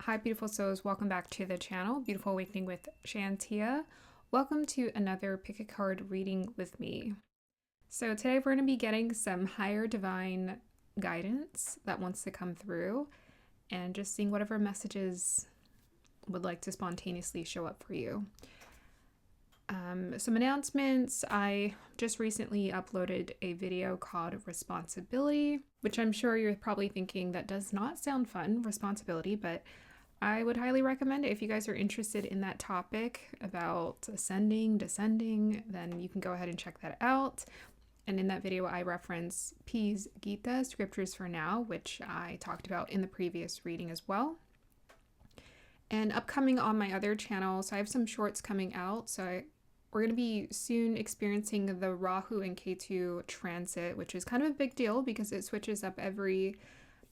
Hi, beautiful souls. Welcome back to the channel, Beautiful Awakening with Shantia. Welcome to another pick a card reading with me. So today we're going to be getting some higher divine guidance that wants to come through and just seeing whatever messages would like to spontaneously show up for you. Some announcements. I just recently uploaded a video called Responsibility, which I'm sure you're probably thinking that does not sound fun, responsibility, but I would highly recommend it. If you guys are interested in that topic about ascending, descending, then you can go ahead and check that out. And in that video, I reference P's Gita, Scriptures for Now, which I talked about in the previous reading as well. And upcoming on my other channel, so I have some shorts coming out. We're going to be soon experiencing the Rahu and Ketu transit, which is kind of a big deal because it switches up every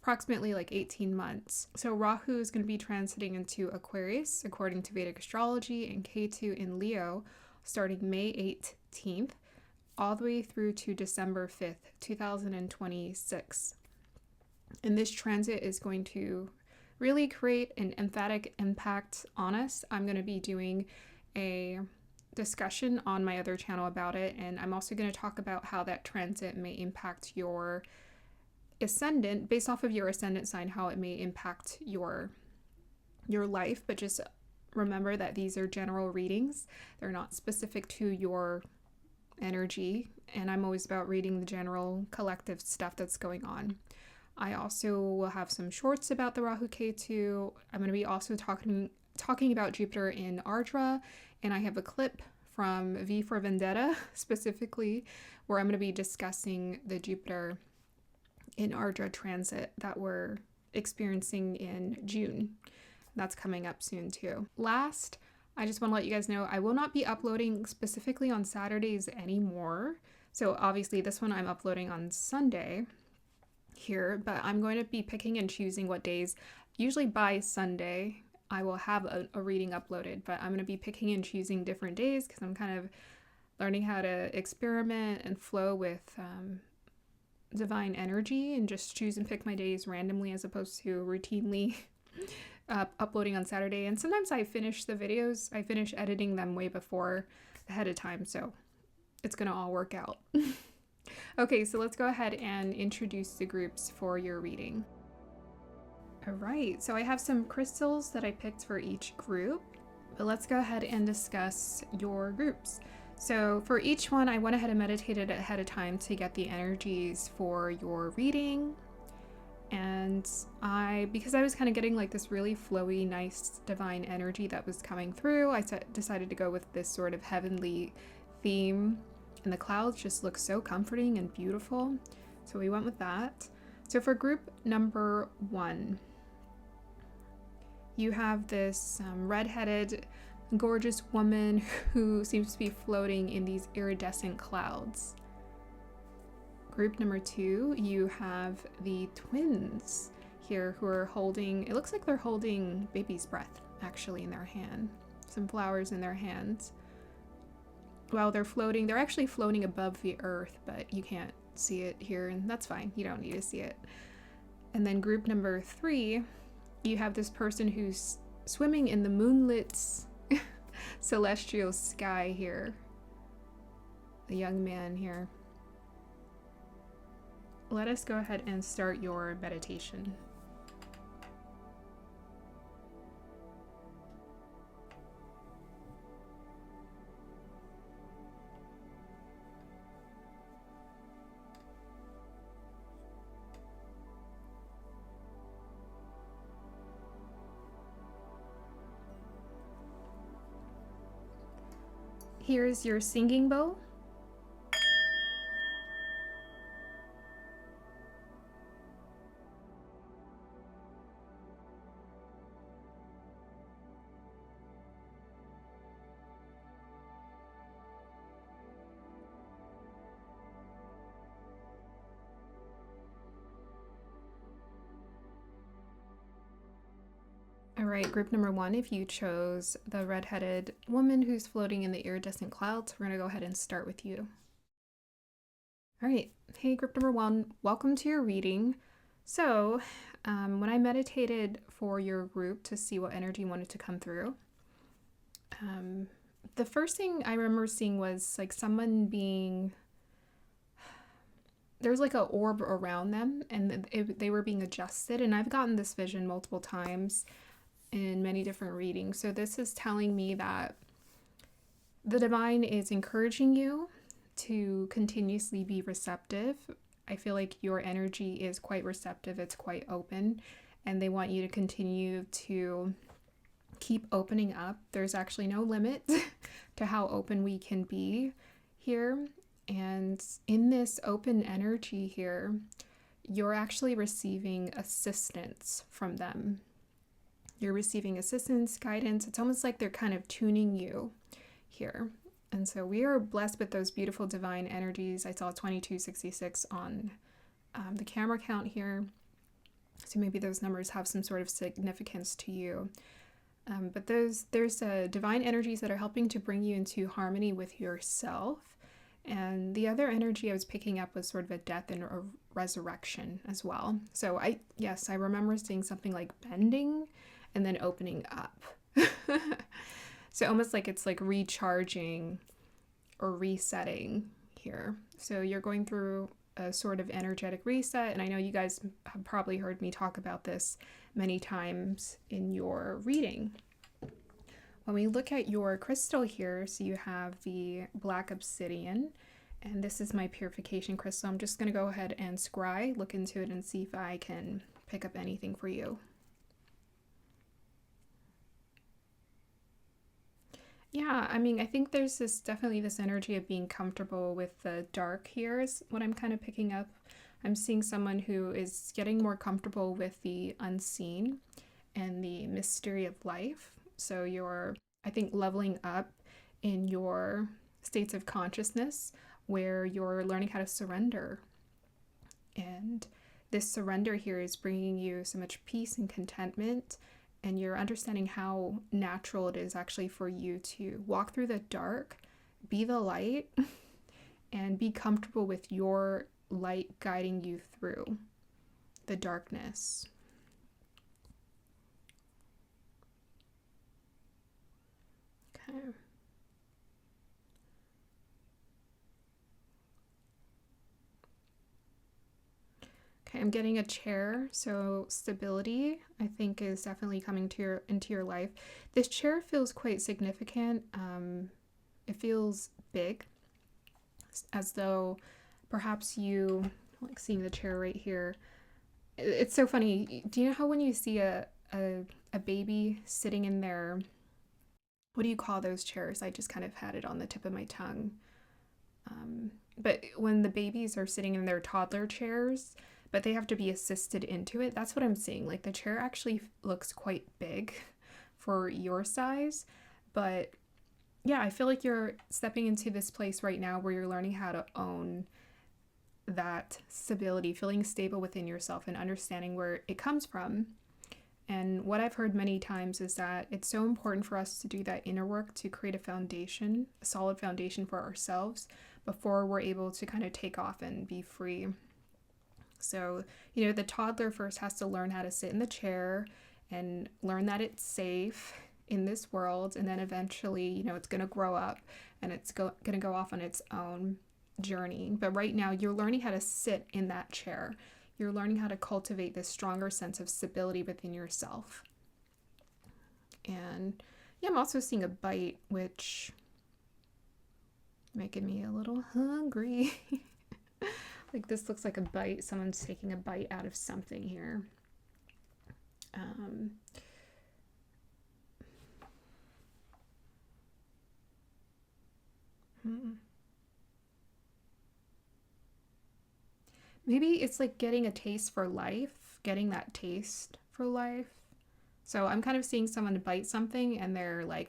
approximately like 18 months. So Rahu is going to be transiting into Aquarius according to Vedic Astrology, and Ketu in Leo starting May 18th all the way through to December 5th, 2026. And this transit is going to really create an emphatic impact on us. I'm going to be doing a discussion on my other channel about it, and I'm also going to talk about how that transit may impact your ascendant, based off of your ascendant sign, how it may impact your life. But just remember that these are general readings. They're not specific to your energy, and I'm always about reading the general collective stuff that's going on. I also will have some shorts about the Rahu Ketu. I'm going to be also talking about Jupiter in Ardra, and I have a clip from V for Vendetta specifically where I'm going to be discussing the Jupiter in Ardra transit that we're experiencing in June. That's coming up soon too. Last, I just want to let you guys know I will not be uploading specifically on Saturdays anymore. So obviously this one I'm uploading on Sunday here, but I'm going to be picking and choosing what days. Usually by Sunday I will have a reading uploaded, but I'm going to be picking and choosing different days because I'm kind of learning how to experiment and flow with divine energy and just choose and pick my days randomly as opposed to routinely uploading on Saturday. And sometimes I finish the videos, I finish editing them way before ahead of time, so it's going to all work out. Okay, so let's go ahead and introduce the groups for your reading. All right, so I have some crystals that I picked for each group, but let's go ahead and discuss your groups. So for each one, I went ahead and meditated ahead of time to get the energies for your reading. And because I was kind of getting like this really flowy, nice divine energy that was coming through, I decided to go with this sort of heavenly theme. And the clouds just look so comforting and beautiful. So we went with that. So for group number 1, you have this redheaded, gorgeous woman who seems to be floating in these iridescent clouds. Group number 2, you have the twins here who are holding, it looks like they're holding baby's breath actually in their hand, some flowers in their hands. While they're floating, they're actually floating above the earth, but you can't see it here, and that's fine. You don't need to see it. And then group number 3, you have this person who's swimming in the moonlit celestial sky here. The young man here. Let us go ahead and start your meditation. Here's your singing bowl. All right, group number 1, if you chose the redheaded woman who's floating in the iridescent clouds, we're going to go ahead and start with you. All right, hey, group number 1, welcome to your reading. So, when I meditated for your group to see what energy wanted to come through, um, the first thing I remember seeing was like someone being, there's like an orb around them, and they were being adjusted. And I've gotten this vision multiple times in many different readings. So this is telling me that the divine is encouraging you to continuously be receptive. I feel like your energy is quite receptive, it's quite open, and they want you to continue to keep opening up. There's actually no limit to how open we can be here. And in this open energy here, you're actually receiving assistance from them. You're receiving assistance, guidance. It's almost like they're kind of tuning you here. And so we are blessed with those beautiful divine energies. I saw 2266 on the camera count here. So maybe those numbers have some sort of significance to you. But there's divine energies that are helping to bring you into harmony with yourself. And the other energy I was picking up was sort of a death and a resurrection as well. So I remember seeing something like bending and then opening up. So almost like it's like recharging or resetting here. So you're going through a sort of energetic reset. And I know you guys have probably heard me talk about this many times in your reading. When we look at your crystal here, so you have the black obsidian, and this is my purification crystal. I'm just going to go ahead and scry, look into it, and see if I can pick up anything for you. Yeah, I mean, I think there's definitely this energy of being comfortable with the dark here is what I'm kind of picking up. I'm seeing someone who is getting more comfortable with the unseen and the mystery of life. So you're, I think, leveling up in your states of consciousness where you're learning how to surrender. And this surrender here is bringing you so much peace and contentment, and you're understanding how natural it is actually for you to walk through the dark, be the light, and be comfortable with your light guiding you through the darkness. Okay. Okay, I'm getting a chair, so stability I think is definitely coming to into your life. This chair feels quite significant. It feels big, as though perhaps you like seeing the chair right here. It's so funny. Do you know how when you see a baby sitting in their, what do you call those chairs? I just kind of had it on the tip of my tongue. But when the babies are sitting in their toddler chairs, but they have to be assisted into it, that's what I'm seeing. Like the chair actually looks quite big for your size. But yeah, I feel like you're stepping into this place right now where you're learning how to own that stability, feeling stable within yourself and understanding where it comes from. And what I've heard many times is that it's so important for us to do that inner work to create a foundation, a solid foundation for ourselves before we're able to kind of take off and be free. So, the toddler first has to learn how to sit in the chair and learn that it's safe in this world. And then eventually, it's going to grow up and it's going to go off on its own journey. But right now, you're learning how to sit in that chair. You're learning how to cultivate this stronger sense of stability within yourself. And yeah, I'm also seeing a bite, which making me a little hungry. Like this looks like a bite. Someone's taking a bite out of something here. Maybe it's like getting a taste for life, getting that taste for life. So I'm kind of seeing someone bite something and they're like,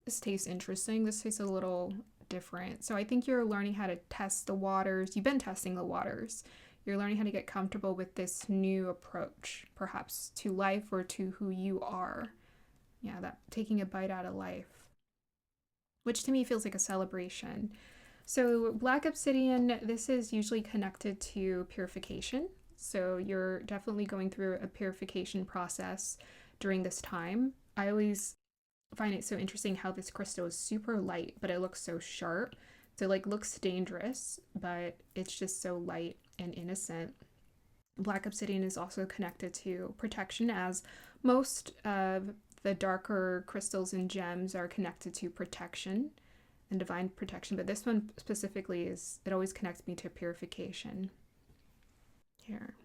this tastes interesting. This tastes a little different. So I think you're learning how to test the waters. You've been testing the waters. You're learning how to get comfortable with this new approach, perhaps to life or to who you are. Yeah, that taking a bite out of life, which to me feels like a celebration. So black obsidian, this is usually connected to purification. So you're definitely going through a purification process during this time. I always find it so interesting how this crystal is super light, but it looks so sharp. So like looks dangerous, but it's just so light and innocent. Black obsidian is also connected to protection, as most of the darker crystals and gems are connected to protection and divine protection, but this one specifically it always connects me to purification. Here.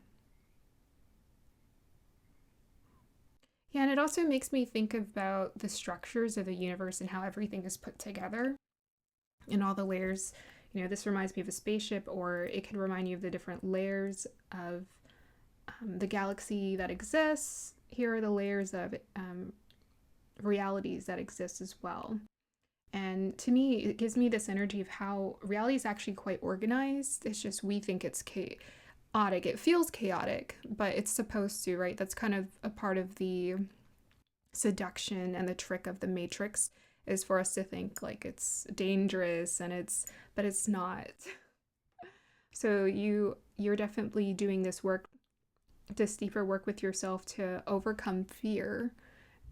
Yeah, and it also makes me think about the structures of the universe and how everything is put together and all the layers. This reminds me of a spaceship, or it could remind you of the different layers of the galaxy that exists. Here are the layers of realities that exist as well. And to me, it gives me this energy of how reality is actually quite organized. It's just we think it's chaotic. It feels chaotic, but it's supposed to, right? That's kind of a part of the seduction and the trick of the Matrix, is for us to think like it's dangerous but it's not. So you're definitely doing this deeper work with yourself to overcome fear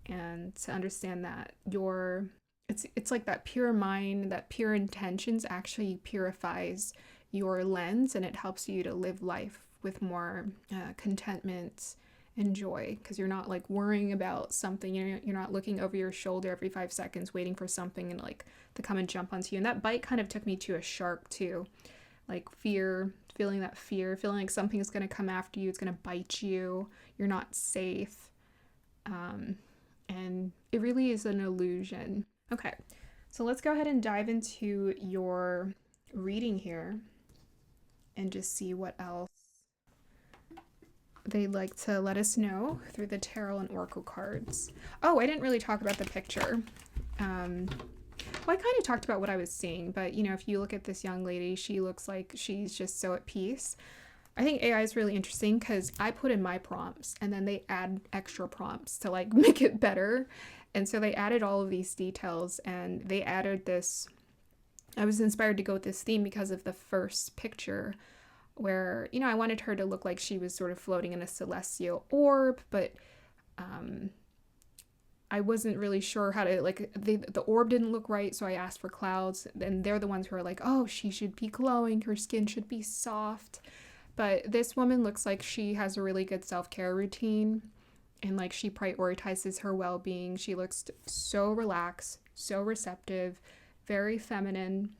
and to understand that it's like that pure mind, that pure intentions actually purifies your lens, and it helps you to live life with more contentment and joy, because you're not like worrying about something. You're not looking over your shoulder every 5 seconds waiting for something and like to come and jump onto you. And that bite kind of took me to a shark too, like feeling like something's going to come after you, it's going to bite you, you're not safe. And it really is an illusion. Okay, so let's go ahead and dive into your reading here and just see what else they'd like to let us know through the tarot and oracle cards. Oh, I didn't really talk about the picture. Well, I kind of talked about what I was seeing, but if you look at this young lady, she looks like she's just so at peace. I think AI is really interesting because I put in my prompts and then they add extra prompts to like make it better. And so they added all of these details, and they added this. I was inspired to go with this theme because of the first picture where, I wanted her to look like she was sort of floating in a celestial orb, but I wasn't really sure how to, like, the orb didn't look right, so I asked for clouds, and they're the ones who are like, oh, she should be glowing, her skin should be soft. But this woman looks like she has a really good self-care routine, and like she prioritizes her well-being. She looks so relaxed, so receptive, very feminine.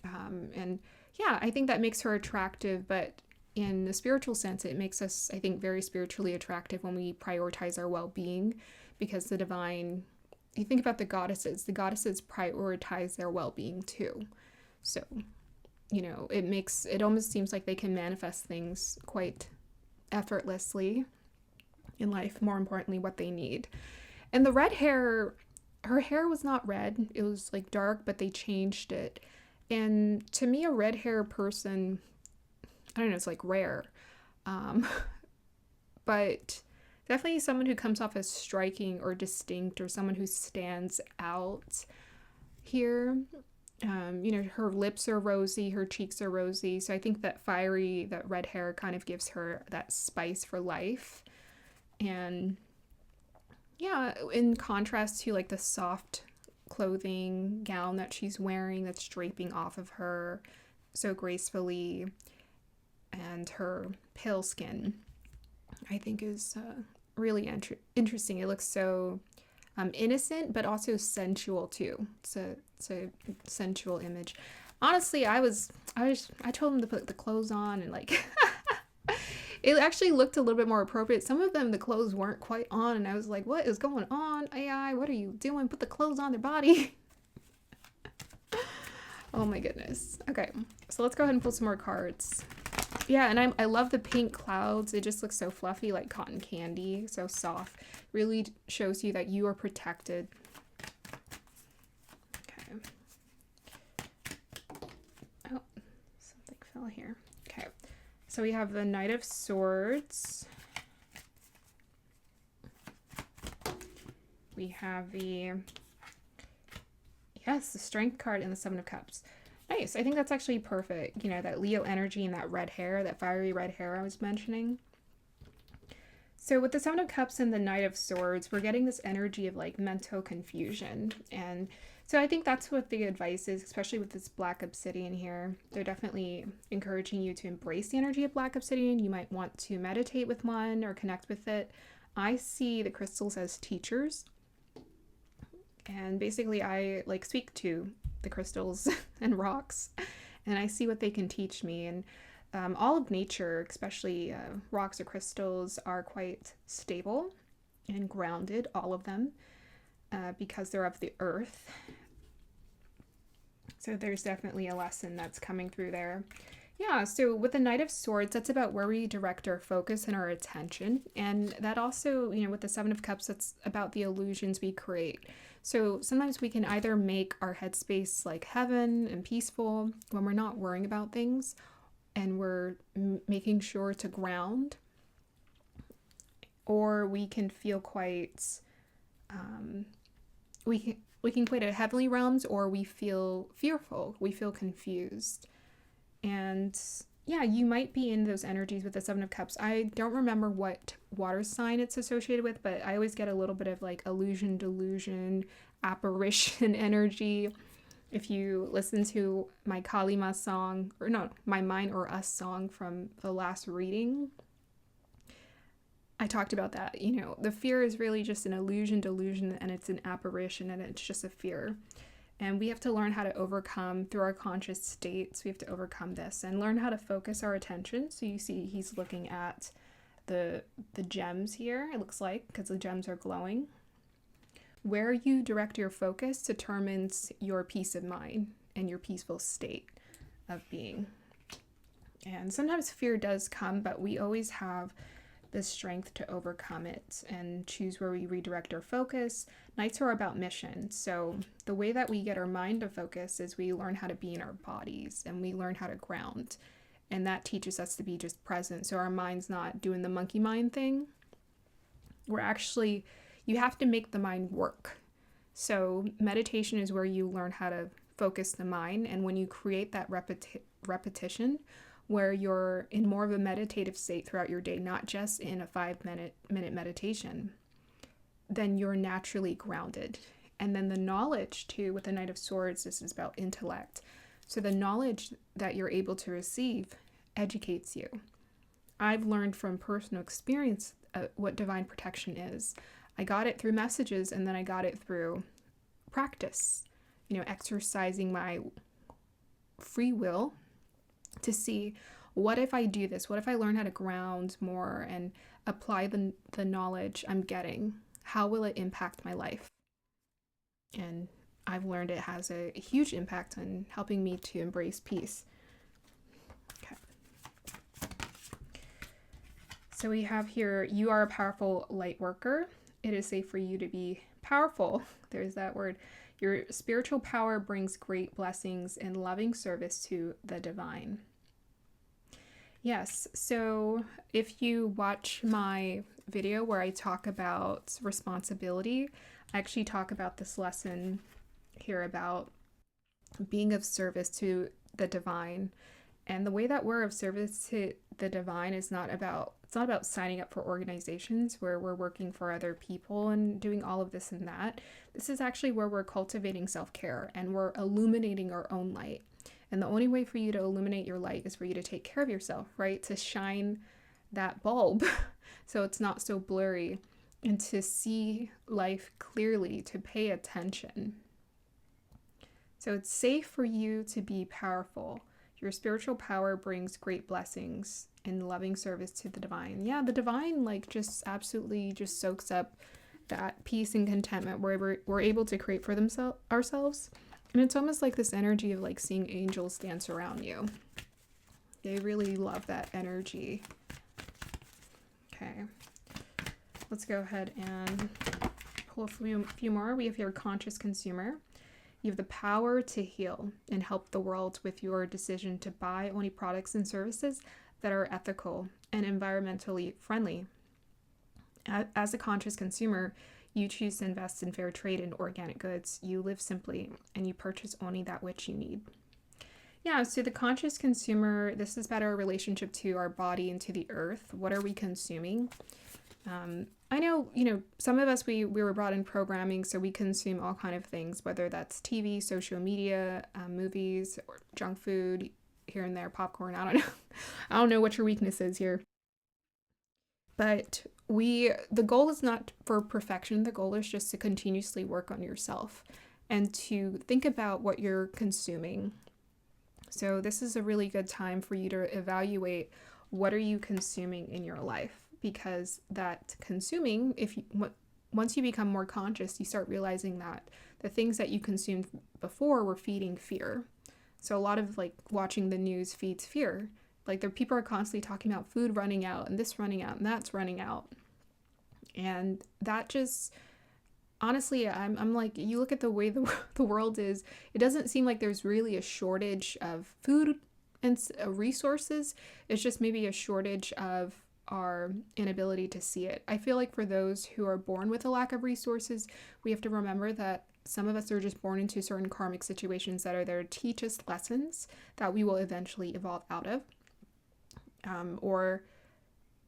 And yeah, I think that makes her attractive, but in the spiritual sense, it makes us, I think, very spiritually attractive when we prioritize our well-being, because the divine, you think about the goddesses prioritize their well-being too. So, it almost seems like they can manifest things quite effortlessly in life, more importantly, what they need. And the red hair, her hair was not red, it was like dark, but they changed it. And to me, a red hair person, I don't know, it's like rare. But definitely someone who comes off as striking or distinct, or someone who stands out here. Her lips are rosy, her cheeks are rosy. So I think that red hair kind of gives her that spice for life. And yeah, in contrast to like the soft clothing gown that she's wearing that's draping off of her so gracefully, and her pale skin, I think is really interesting. It looks so innocent, but also sensual too. It's a sensual image. Honestly, I told him to put the clothes on, and like it actually looked a little bit more appropriate. Some of them, the clothes weren't quite on, and I was like, what is going on, AI? What are you doing? Put the clothes on their body. Oh my goodness. Okay, so let's go ahead and pull some more cards. Yeah, and I love the pink clouds. It just looks so fluffy, like cotton candy, so soft. Really shows you that you are protected. Okay. Oh, something fell here. Okay. So we have the Knight of Swords. We have the Strength card and the Seven of Cups. Nice. I think that's actually perfect. You know, that Leo energy and that red hair, that fiery red hair I was mentioning. So with the Seven of Cups and the Knight of Swords, we're getting this energy of like mental confusion. And so I think that's what the advice is, especially with this black obsidian here. They're definitely encouraging you to embrace the energy of black obsidian. You might want to meditate with one or connect with it. I see the crystals as teachers. And basically I like speak to the crystals and rocks, and I see what they can teach me. And all of nature, especially rocks or crystals, are quite stable and grounded, all of them, because they're of the earth. So there's definitely a lesson that's coming through there. Yeah, so with the Knight of Swords, that's about where we direct our focus and our attention. And that also, you know, with the Seven of Cups, that's about the illusions we create. So sometimes we can either make our headspace like heaven and peaceful when we're not worrying about things, and we're making sure to ground, or we can feel quite we can quite a heavenly realms, or we feel fearful, we feel confused. And yeah, you might be in those energies with the Seven of Cups. I don't remember what water sign it's associated with, but I always get a little bit of like illusion, delusion, apparition energy. If you listen to my Kalima song, or no, my Mine or Us song from the last reading, I talked about that. You know, the fear is really just an illusion, delusion, and it's an apparition, and it's just a fear. And we have to learn how to overcome through our conscious states. We have to overcome this and learn how to focus our attention. So you see he's looking at the gems here, it looks like, because the gems are glowing. Where you direct your focus determines your peace of mind and your peaceful state of being. And sometimes fear does come, but we always have the strength to overcome it and choose where we redirect our focus. Nights are about mission. So the way that we get our mind to focus is we learn how to be in our bodies, and we learn how to ground. And that teaches us to be just present. So our mind's not doing the monkey mind thing. We're actually, you have to make the mind work. So meditation is where you learn how to focus the mind. And when you create that repetition, where you're in more of a meditative state throughout your day, not just in a 5-minute meditation, then you're naturally grounded. And then the knowledge too, with the Knight of Swords, this is about intellect. So the knowledge that you're able to receive educates you. I've learned from personal experience what divine protection is. I got it through messages, and then I got it through practice, you know, exercising my free will to see, what if I do this? What if I learn how to ground more and apply the knowledge I'm getting? How will it impact my life? And I've learned it has a huge impact on helping me to embrace peace. Okay. So we have here, you are a powerful light worker. It is safe for you to be powerful. There's that word. Your spiritual power brings great blessings and loving service to the divine. Yes, so if you watch my video where I talk about responsibility, I actually talk about this lesson here about being of service to the divine. And the way that we're of service to the divine is not about signing up for organizations where we're working for other people and doing all of this and that. This is actually where we're cultivating self-care and we're illuminating our own light. And the only way for you to illuminate your light is for you to take care of yourself, right? To shine that bulb so it's not so blurry, and to see life clearly, to pay attention. So it's safe for you to be powerful. Your spiritual power brings great blessings and loving service to the divine. Yeah, the divine like just absolutely just soaks up that peace and contentment we're able to create for ourselves. And it's almost like this energy of like seeing angels dance around you. They really love that energy. Okay, let's go ahead and pull a few more. We have here conscious consumer. You have the power to heal and help the world with your decision to buy only products and services that are ethical and environmentally friendly. As a conscious consumer, you choose to invest in fair trade and organic goods. You live simply, and you purchase only that which you need. Yeah, so the conscious consumer, this is about our relationship to our body and to the earth. What are we consuming? I know, some of us, we were brought in programming, so we consume all kind of things, whether that's TV, social media, movies, or junk food, here and there, popcorn. I don't know. I don't know what your weakness is here. But the goal is not for perfection. The goal is just to continuously work on yourself and to think about what you're consuming. So this is a really good time for you to evaluate what are you consuming in your life, because that consuming, once you become more conscious, you start realizing that the things that you consumed before were feeding fear. So a lot of like watching the news feeds fear. Like the people are constantly talking about food running out and this running out and that's running out. And that just, honestly, I'm like, you look at the way the world is, it doesn't seem like there's really a shortage of food and resources. It's just maybe a shortage of our inability to see it. I feel like for those who are born with a lack of resources, we have to remember that some of us are just born into certain karmic situations that are there to teach us lessons that we will eventually evolve out of. Or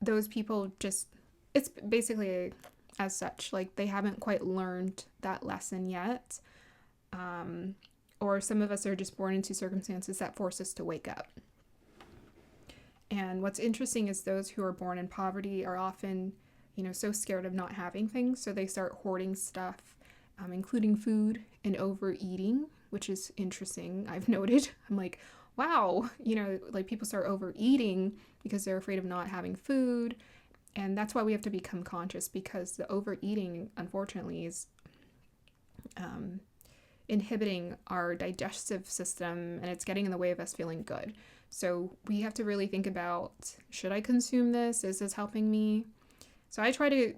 those people just, it's basically as such, like they haven't quite learned that lesson yet. Or some of us are just born into circumstances that force us to wake up. And what's interesting is those who are born in poverty are often, so scared of not having things. So they start hoarding stuff, including food, and overeating, which is interesting. I've noted. I'm like, wow, like people start overeating because they're afraid of not having food. And that's why we have to become conscious, because the overeating, unfortunately, is inhibiting our digestive system, and it's getting in the way of us feeling good. So we have to really think about, should I consume this? Is this helping me? So I try to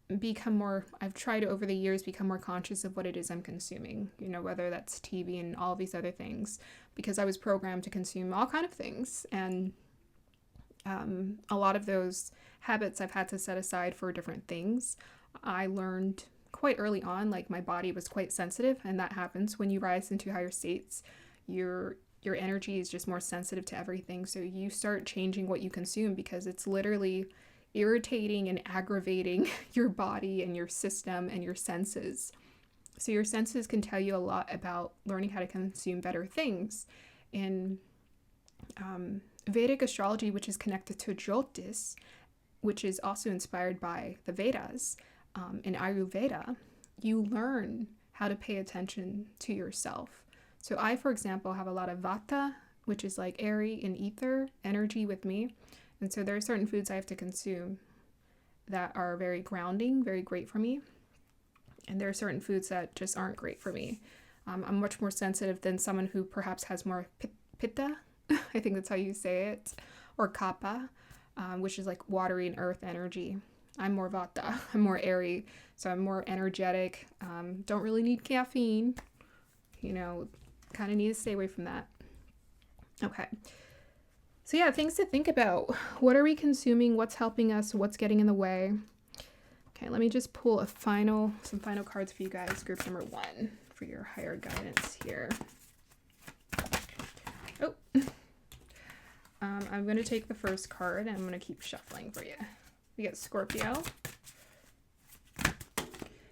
I've tried over the years become more conscious of what it is I'm consuming, whether that's TV and all these other things, because I was programmed to consume all kind of things. And a lot of those habits I've had to set aside for different things. I learned quite early on, like my body was quite sensitive, and that happens when you rise into higher states. Your energy is just more sensitive to everything. So you start changing what you consume, because it's literally irritating and aggravating your body and your system and your senses. So your senses can tell you a lot about learning how to consume better things. In Vedic Astrology, which is connected to Jyotish, which is also inspired by the Vedas, in Ayurveda, you learn how to pay attention to yourself. So I, for example, have a lot of Vata, which is like airy and ether energy with me. And so there are certain foods I have to consume that are very grounding, very great for me. And there are certain foods that just aren't great for me. I'm much more sensitive than someone who perhaps has more pitta, I think that's how you say it, or kapha, which is like watery and earth energy. I'm more Vata, I'm more airy, so I'm more energetic, don't really need caffeine, kind of need to stay away from that. Okay. So yeah, things to think about. What are we consuming? What's helping us? What's getting in the way? Okay, let me just pull some final cards for you guys. Group number 1 for your higher guidance here. Oh, I'm going to take the first card and I'm going to keep shuffling for you. We get Scorpio.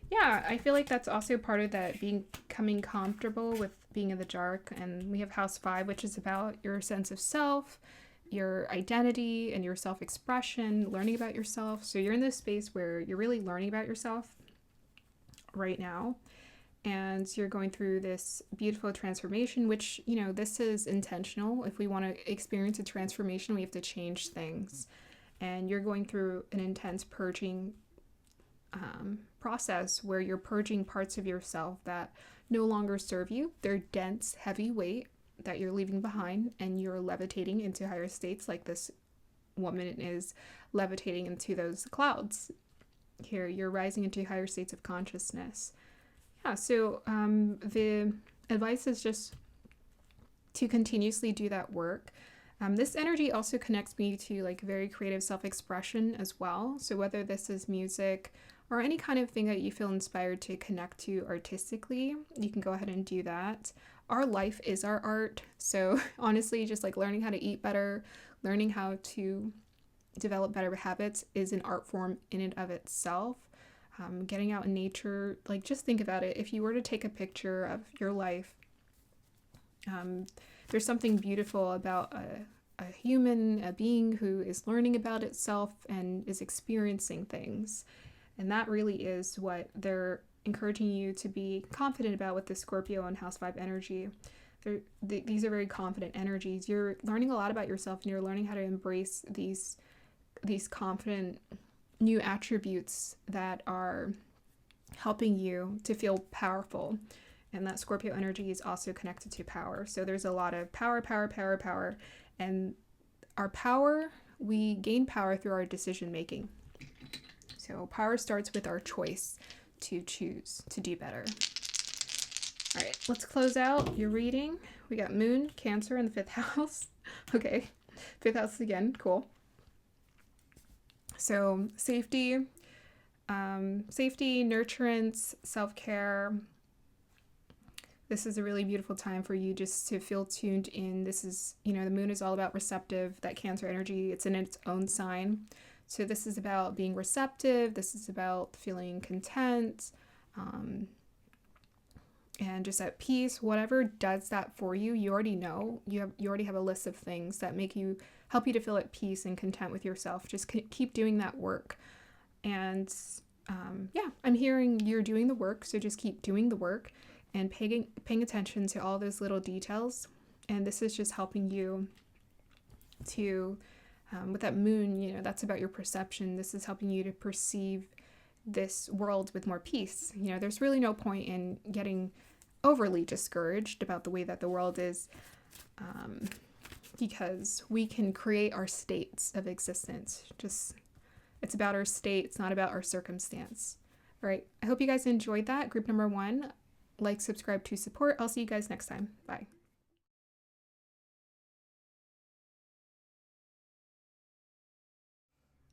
Yeah, I feel like that's also part of that, becoming comfortable with being in the dark. And we have House 5, which is about your sense of self, your identity, and your self-expression, learning about yourself. So you're in this space where you're really learning about yourself right now. And you're going through this beautiful transformation, which, this is intentional. If we want to experience a transformation, we have to change things. And you're going through an intense purging process where you're purging parts of yourself that no longer serve you. They're dense, heavy weight that you're leaving behind, and you're levitating into higher states, like this woman is levitating into those clouds. Here, you're rising into higher states of consciousness. Yeah, so the advice is just to continuously do that work. This energy also connects me to like very creative self-expression as well. So whether this is music or any kind of thing that you feel inspired to connect to artistically, you can go ahead and do that. our life is our art. So honestly, just like learning how to eat better, learning how to develop better habits is an art form in and of itself. Getting out in nature, like just think about it. If you were to take a picture of your life, there's something beautiful about a human, a being who is learning about itself and is experiencing things. And that really is what they're encouraging you to be confident about with the Scorpio and House 5 energy. These are very confident energies. You're learning a lot about yourself, and you're learning how to embrace these confident new attributes that are helping you to feel powerful. And that Scorpio energy is also connected to power. So there's a lot of power. And our power, we gain power through our decision making. So power starts with our choice to choose to do better. All right, let's close out your reading. We got Moon, Cancer in the 5th house. Okay, 5th house again, cool. So safety, nurturance, self-care. This is a really beautiful time for you just to feel tuned in. This is, the moon is all about receptive, that Cancer energy, it's in its own sign. So this is about being receptive. This is about feeling content, and just at peace. Whatever does that for you, you already know. You already have a list of things that help you to feel at peace and content with yourself. Just keep doing that work. And I'm hearing you're doing the work, so just keep doing the work and paying attention to all those little details. And this is just helping you to, with that moon, that's about your perception. This is helping you to perceive this world with more peace. There's really no point in getting overly discouraged about the way that the world is, because we can create our states of existence. It's about our state. It's not about our circumstance. All right. I hope you guys enjoyed that. Group number 1, like, subscribe to support. I'll see you guys next time. Bye.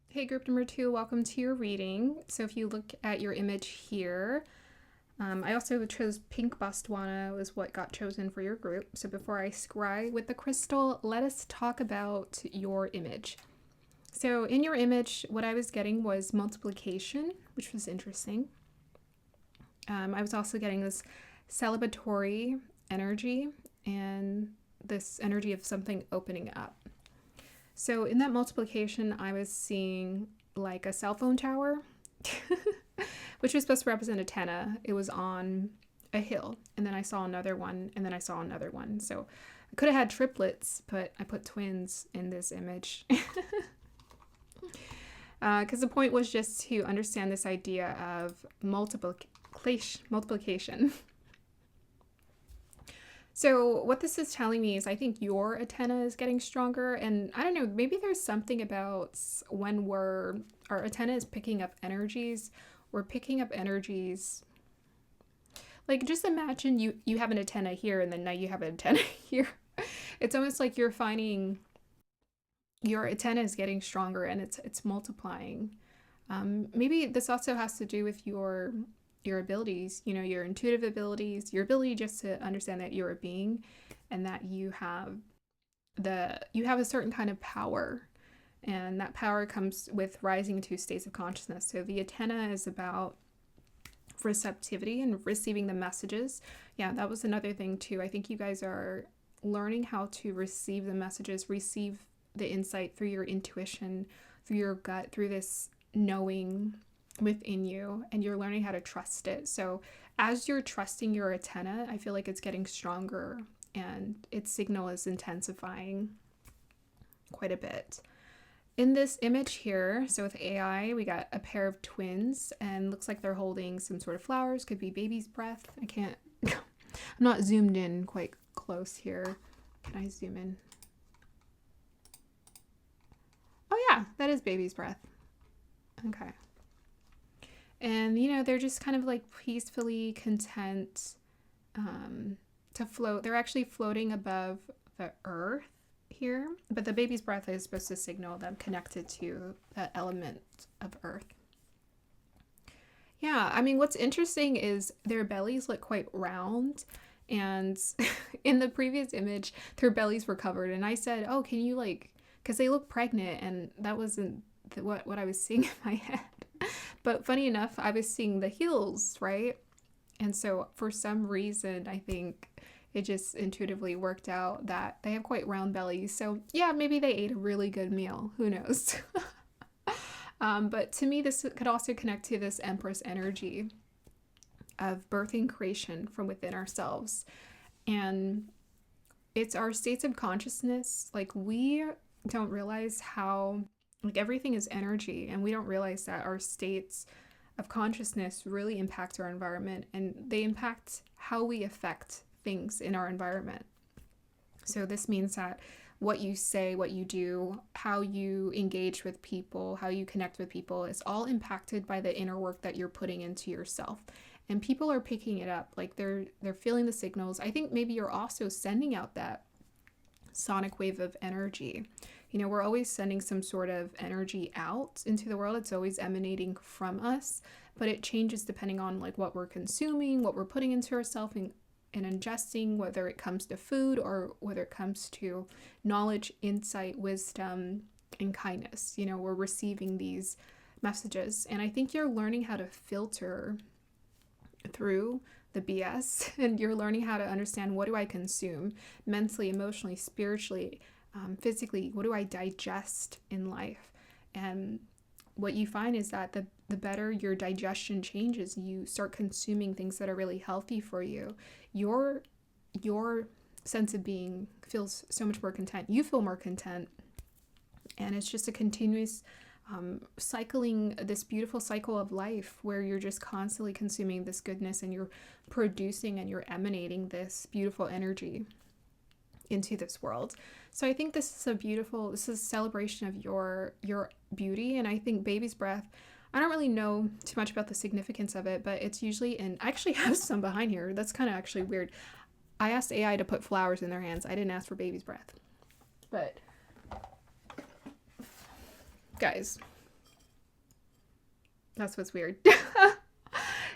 Hey, group number 2, welcome to your reading. So if you look at your image here, I also chose pink Bostwana was what got chosen for your group. So before I scry with the crystal, let us talk about your image. So in your image, what I was getting was multiplication, which was interesting. I was also getting this celebratory energy and this energy of something opening up. So in that multiplication, I was seeing like a cell phone tower, which was supposed to represent a antenna. It was on a hill, and then I saw another one, and then I saw another one. So I could have had triplets, but I put twins in this image. Because the point was just to understand this idea of multiplication. So what this is telling me is I think your antenna is getting stronger, and I don't know, maybe there's something about when our antenna is picking up energies, we're picking up energies. Like, just imagine you have an antenna here, and then now you have an antenna here. It's almost like you're finding your antenna is getting stronger and it's multiplying. Maybe this also has to do with your abilities, your intuitive abilities, your ability just to understand that you're a being and that you have a certain kind of power, and that power comes with rising to states of consciousness. So the antenna is about receptivity and receiving the messages. Yeah, that was another thing too. I think you guys are learning how to receive the messages, receive the insight through your intuition, through your gut, through this knowing within you, and you're learning how to trust it. So as you're trusting your antenna, I feel like it's getting stronger and its signal is intensifying quite a bit. In this image here, so with AI, we got a pair of twins, and looks like they're holding some sort of flowers, could be baby's breath. I'm not zoomed in quite close here. Can I zoom in? Oh yeah, that is baby's breath. Okay. And, they're just kind of like peacefully content to float. They're actually floating above the earth here, but the baby's breath is supposed to signal them connected to that element of earth. Yeah, I mean, what's interesting is their bellies look quite round, And in the previous image, their bellies were covered. And I said, oh, can you like, because they look pregnant, and that wasn't what I was seeing in my head. But funny enough, I was seeing the heels, right? And so for some reason, I think it just intuitively worked out that they have quite round bellies. So yeah, maybe they ate a really good meal. Who knows? But to me, this could also connect to this Empress energy of birthing creation from within ourselves. And it's our states of consciousness. Like, we don't realize how, like, everything is energy, and we don't realize that our states of consciousness really impact our environment, and they impact how we affect things in our environment. So this means that what you say, what you do, how you engage with people, how you connect with people is all impacted by the inner work that you're putting into yourself. And people are picking it up. Like, they're feeling the signals. I think maybe you're also sending out that sonic wave of energy. You know, we're always sending some sort of energy out into the world. It's always emanating from us, but it changes depending on like what we're consuming, what we're putting into ourselves and ingesting, whether it comes to food or whether it comes to knowledge, insight, wisdom, and kindness. You know, we're receiving these messages. And I think you're learning how to filter through the BS, and you're learning how to understand, what do I consume mentally, emotionally, spiritually, physically? What do I digest in life? And what you find is that the better your digestion changes, you start consuming things that are really healthy for you, your sense of being feels so much more content. You feel more content. And it's just a continuous cycling, this beautiful cycle of life where you're just constantly consuming this goodness, and you're producing and you're emanating this beautiful energy into this world. So I think this is a celebration of your beauty. And I think baby's breath, I don't really know too much about the significance of it, but it's usually I actually have some behind here. That's kind of actually weird. I asked AI to put flowers in their hands. I didn't ask for baby's breath. But guys, that's what's weird.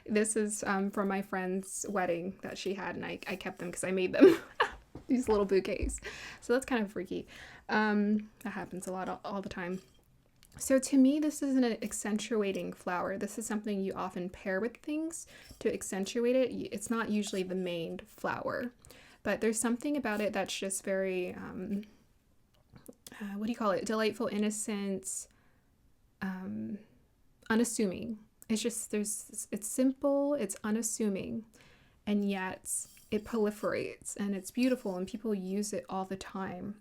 This is from my friend's wedding that she had, and I kept them because I made them. These little bouquets. So that's kind of freaky. That happens a lot, all the time. So to me, this is an accentuating flower. This is something you often pair with things to accentuate it. It's not usually the main flower, but there's something about it that's just very, what do you call it? Delightful, innocent, unassuming. It's just, it's simple, it's unassuming, and yet it proliferates, and it's beautiful, and people use it all the time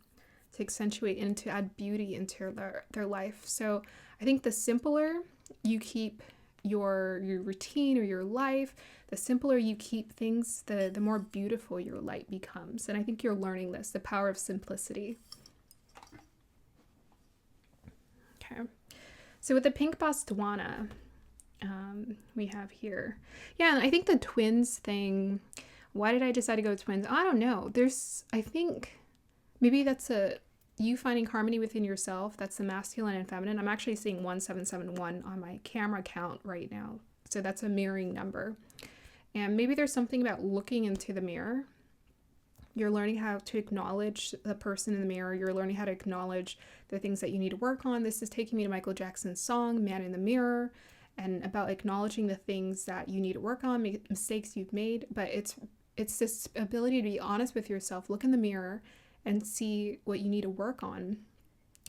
to accentuate and to add beauty into their life. So I think the simpler you keep your routine or your life, the simpler you keep things, the more beautiful your light becomes. And I think you're learning this, the power of simplicity. Okay. So with the pink Bostwana, we have here. Yeah, and I think the twins thing, why did I decide to go with twins? I don't know. I think maybe that's you finding harmony within yourself. That's the masculine and feminine. I'm actually seeing 1771 on my camera count right now. So that's a mirroring number. And maybe there's something about looking into the mirror. You're learning how to acknowledge the person in the mirror. You're learning how to acknowledge the things that you need to work on. This is taking me to Michael Jackson's song, Man in the Mirror, and about acknowledging the things that you need to work on, mistakes you've made. But it's this ability to be honest with yourself, look in the mirror, and see what you need to work on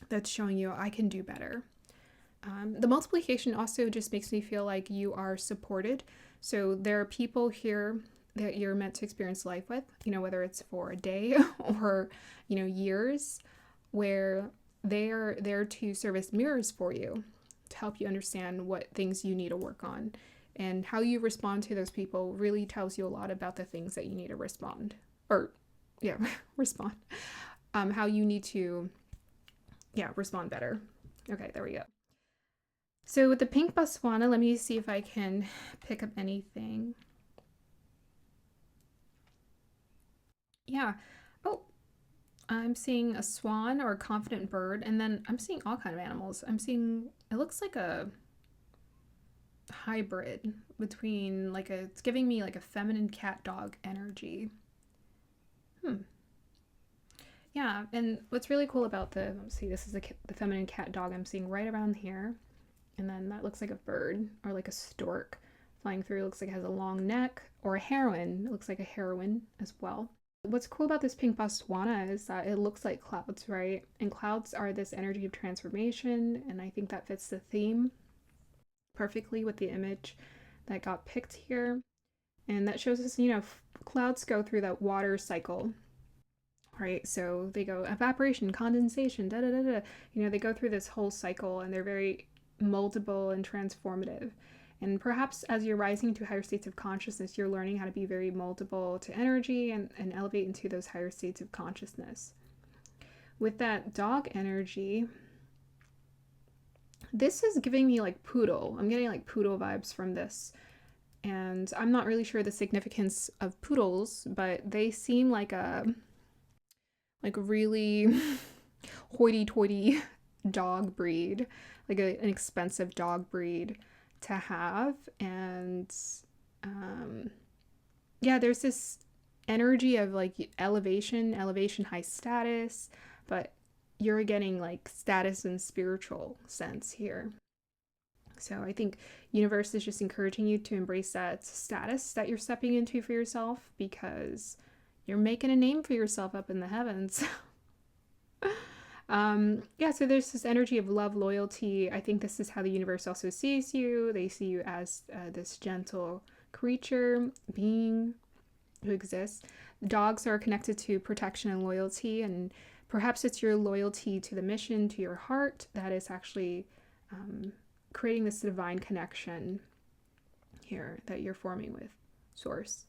that's showing you, I can do better. The multiplication also just makes me feel like you are supported. So there are people here that you're meant to experience life with, whether it's for a day or, years, where they are there to serve as mirrors for you, to help you understand what things you need to work on. And how you respond to those people really tells you a lot about the things that you need to respond. How you need to, respond better. Okay, there we go. So with the pink Bostwana, let me see if I can pick up anything. Yeah. Oh, I'm seeing a swan or a confident bird, and then I'm seeing all kind of animals. I'm seeing, it looks like a hybrid between it's giving me like a feminine cat dog energy. Hmm. Yeah, and what's really cool about let's see, this is the feminine cat dog I'm seeing right around here. And then that looks like a bird or like a stork flying through. It looks like it has a long neck, or a heron. It looks like a heron as well. What's cool about this pink Bostwana is that it looks like clouds, right? And clouds are this energy of transformation, and I think that fits the theme perfectly with the image that got picked here. And that shows us, clouds go through that water cycle, right? So they go evaporation, condensation, da da da da. They go through this whole cycle, and they're very moldable and transformative. And perhaps as you're rising to higher states of consciousness, you're learning how to be very moldable to energy and elevate into those higher states of consciousness. With that dog energy, this is giving me like poodle. I'm getting like poodle vibes from this. And I'm not really sure the significance of poodles, but they seem like a really hoity-toity dog breed, like an expensive dog breed to have. And yeah, there's this energy of like elevation, high status, but you're getting like status and spiritual sense here. So I think universe is just encouraging you to embrace that status that you're stepping into for yourself, because you're making a name for yourself up in the heavens. Yeah, so there's this energy of love, loyalty. I think this is how the universe also sees you. They see you as this gentle creature, being who exists. Dogs are connected to protection and loyalty, and perhaps it's your loyalty to the mission, to your heart, that is actually creating this divine connection here that you're forming with Source.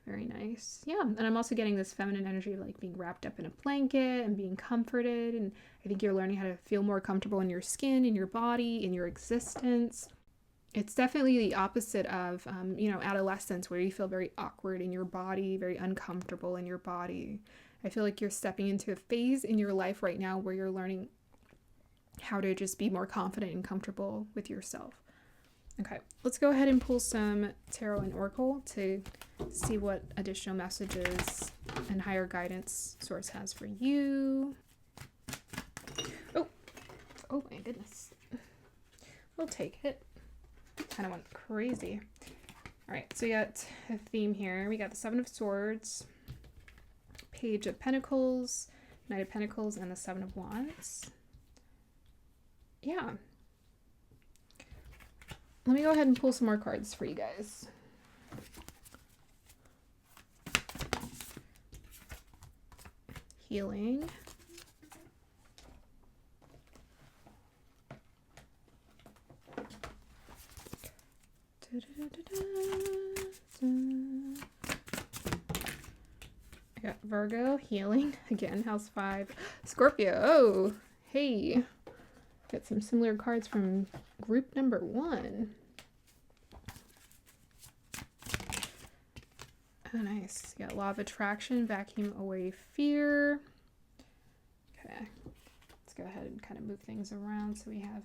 Very nice. Yeah, and I'm also getting this feminine energy of like being wrapped up in a blanket and being comforted. And I think you're learning how to feel more comfortable in your skin, in your body, in your existence. It's definitely the opposite of, adolescence, where you feel very awkward in your body, very uncomfortable in your body. I feel like you're stepping into a phase in your life right now where you're learning how to just be more confident and comfortable with yourself. Okay, let's go ahead and pull some tarot and oracle to see what additional messages and higher guidance Source has for you. Oh my goodness. We'll take it. Kind of went crazy. All right, so we got a theme here. We got the Seven of Swords, Page of Pentacles, Knight of Pentacles, and the Seven of Wands. Yeah. Let me go ahead and pull some more cards for you guys. Healing. I got Virgo, healing. Again, house 5. Scorpio. Oh, hey. Got some similar cards from group number 1. Oh, nice. You got Law of Attraction, vacuum away fear. Okay. Let's go ahead and kind of move things around so we have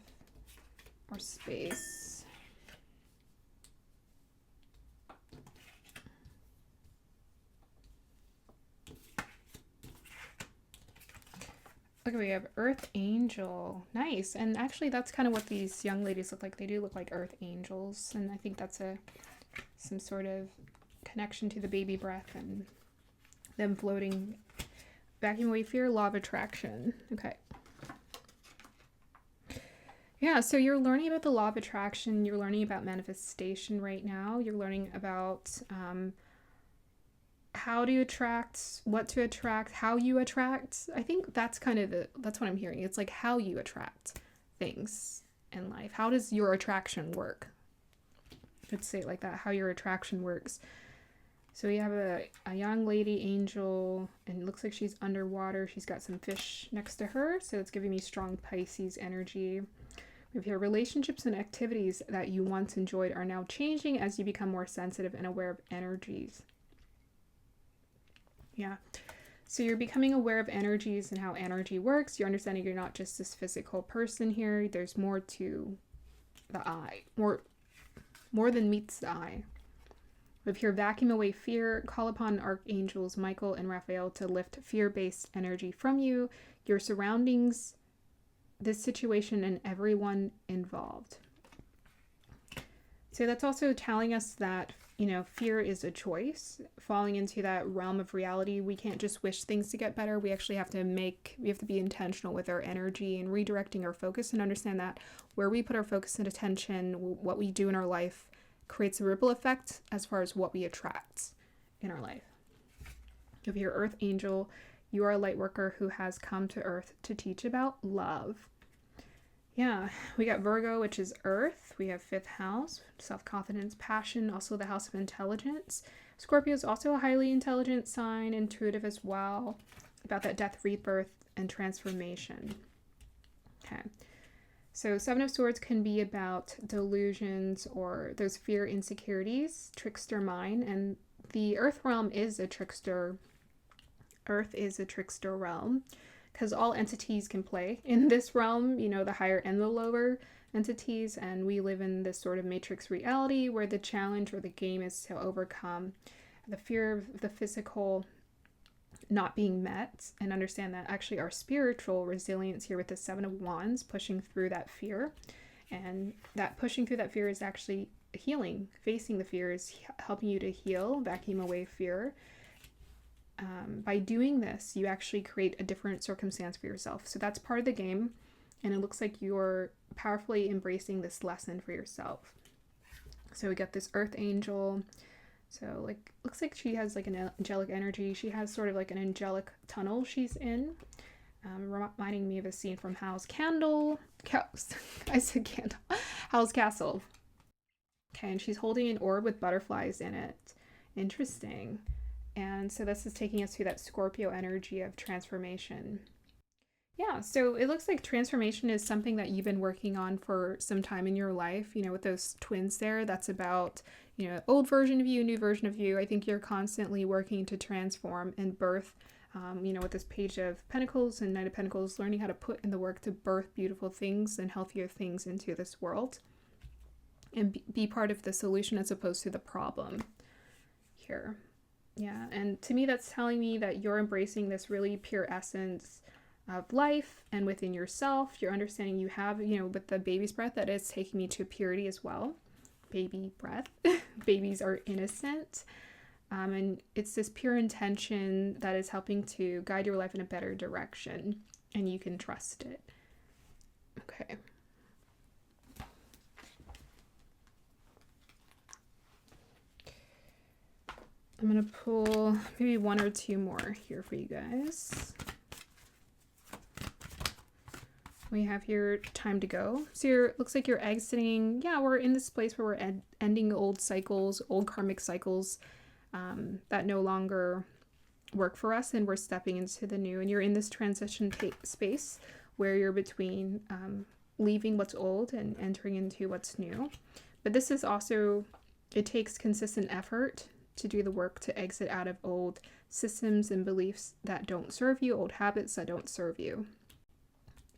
more space. Okay, we have Earth Angel. Nice. And actually that's kind of what these young ladies look like. They do look like Earth Angels. And I think that's some sort of connection to the baby breath and them floating. Vacuum away fear, Law of Attraction. Okay. Yeah, so you're learning about the Law of Attraction. You're learning about manifestation right now. You're learning about how to attract, what to attract, how you attract. I think that's that's what I'm hearing. It's like how you attract things in life. How does your attraction work? Let's say it like that, how your attraction works. So we have a young lady angel, and it looks like she's underwater. She's got some fish next to her, so it's giving me strong Pisces energy. We have here relationships and activities that you once enjoyed are now changing as you become more sensitive and aware of energies. Yeah. So you're becoming aware of energies and how energy works. You're understanding you're not just this physical person here. There's more to the eye. More than meets the eye. But if you vacuum away fear, call upon archangels Michael and Raphael to lift fear-based energy from you, your surroundings, this situation, and everyone involved. So that's also telling us that, fear is a choice. Falling into that realm of reality, we can't just wish things to get better. We actually have to be intentional with our energy and redirecting our focus, and understand that where we put our focus and attention, what we do in our life, creates a ripple effect as far as what we attract in our life. If you're Earth Angel, you are a light worker who has come to Earth to teach about love. Yeah, we got Virgo, which is Earth. We have 5th house, self-confidence, passion, also the house of intelligence. Scorpio is also a highly intelligent sign, intuitive as well, about that death, rebirth, and transformation. Okay, so 7 of Swords can be about delusions or those fear, insecurities, trickster mind, and the Earth realm is a trickster. Earth is a trickster realm, because all entities can play in this realm, the higher and the lower entities, and we live in this sort of matrix reality where the challenge or the game is to overcome the fear of the physical not being met, and understand that actually our spiritual resilience here with the 7 of Wands, pushing through that fear, and that pushing through that fear is actually healing. Facing the fear is helping you to heal, vacuum away fear. By doing this, you actually create a different circumstance for yourself. So that's part of the game, and it looks like you're powerfully embracing this lesson for yourself. So we got this Earth Angel. So looks like she has an angelic energy. She has sort of an angelic tunnel she's in, reminding me of a scene from Howl's Castle. Okay, and she's holding an orb with butterflies in it. Interesting. And so this is taking us through that Scorpio energy of transformation. Yeah, so it looks like transformation is something that you've been working on for some time in your life, with those twins there. That's about, old version of you, new version of you. I think you're constantly working to transform and birth, with this Page of Pentacles and Knight of Pentacles, learning how to put in the work to birth beautiful things and healthier things into this world. And be part of the solution as opposed to the problem here. Yeah, and to me, that's telling me that you're embracing this really pure essence of life and within yourself. You're understanding you have, with the baby's breath, that is taking me to purity as well. Baby breath. Babies are innocent. And it's this pure intention that is helping to guide your life in a better direction. And you can trust it. Okay. I'm going to pull maybe 1 or 2 more here for you guys. We have here time to go. So looks like you're exiting. Yeah, we're in this place where we're ending old cycles, old karmic cycles that no longer work for us, and we're stepping into the new. And you're in this transition space where you're between leaving what's old and entering into what's new. But this is also, it takes consistent effort to do the work to exit out of old systems and beliefs that don't serve you, old habits that don't serve you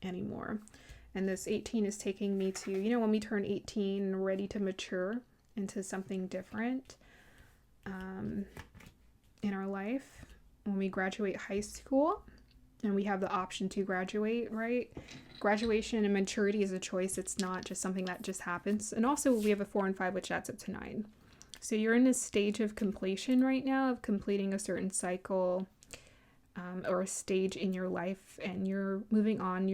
anymore. And this 18 is taking me to, when we turn 18, ready to mature into something different in our life. When we graduate high school and we have the option to graduate, right? Graduation and maturity is a choice. It's not just something that just happens. And also we have a 4 and 5, which adds up to 9. So you're in a stage of completion right now, of completing a certain cycle or a stage in your life, and you're moving on.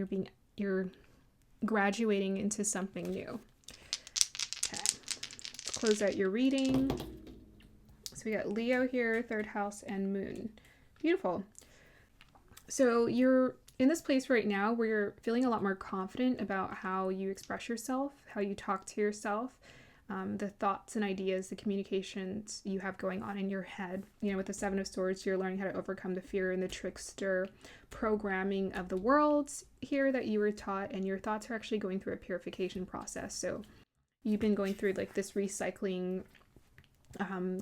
You're graduating into something new. Okay, let's close out your reading. So we got Leo here, 3rd house, and Moon. Beautiful. So you're in this place right now where you're feeling a lot more confident about how you express yourself, how you talk to yourself. The thoughts and ideas, the communications you have going on in your head. With the 7 of Swords, you're learning how to overcome the fear and the trickster programming of the world here that you were taught, and your thoughts are actually going through a purification process. So you've been going through this recycling,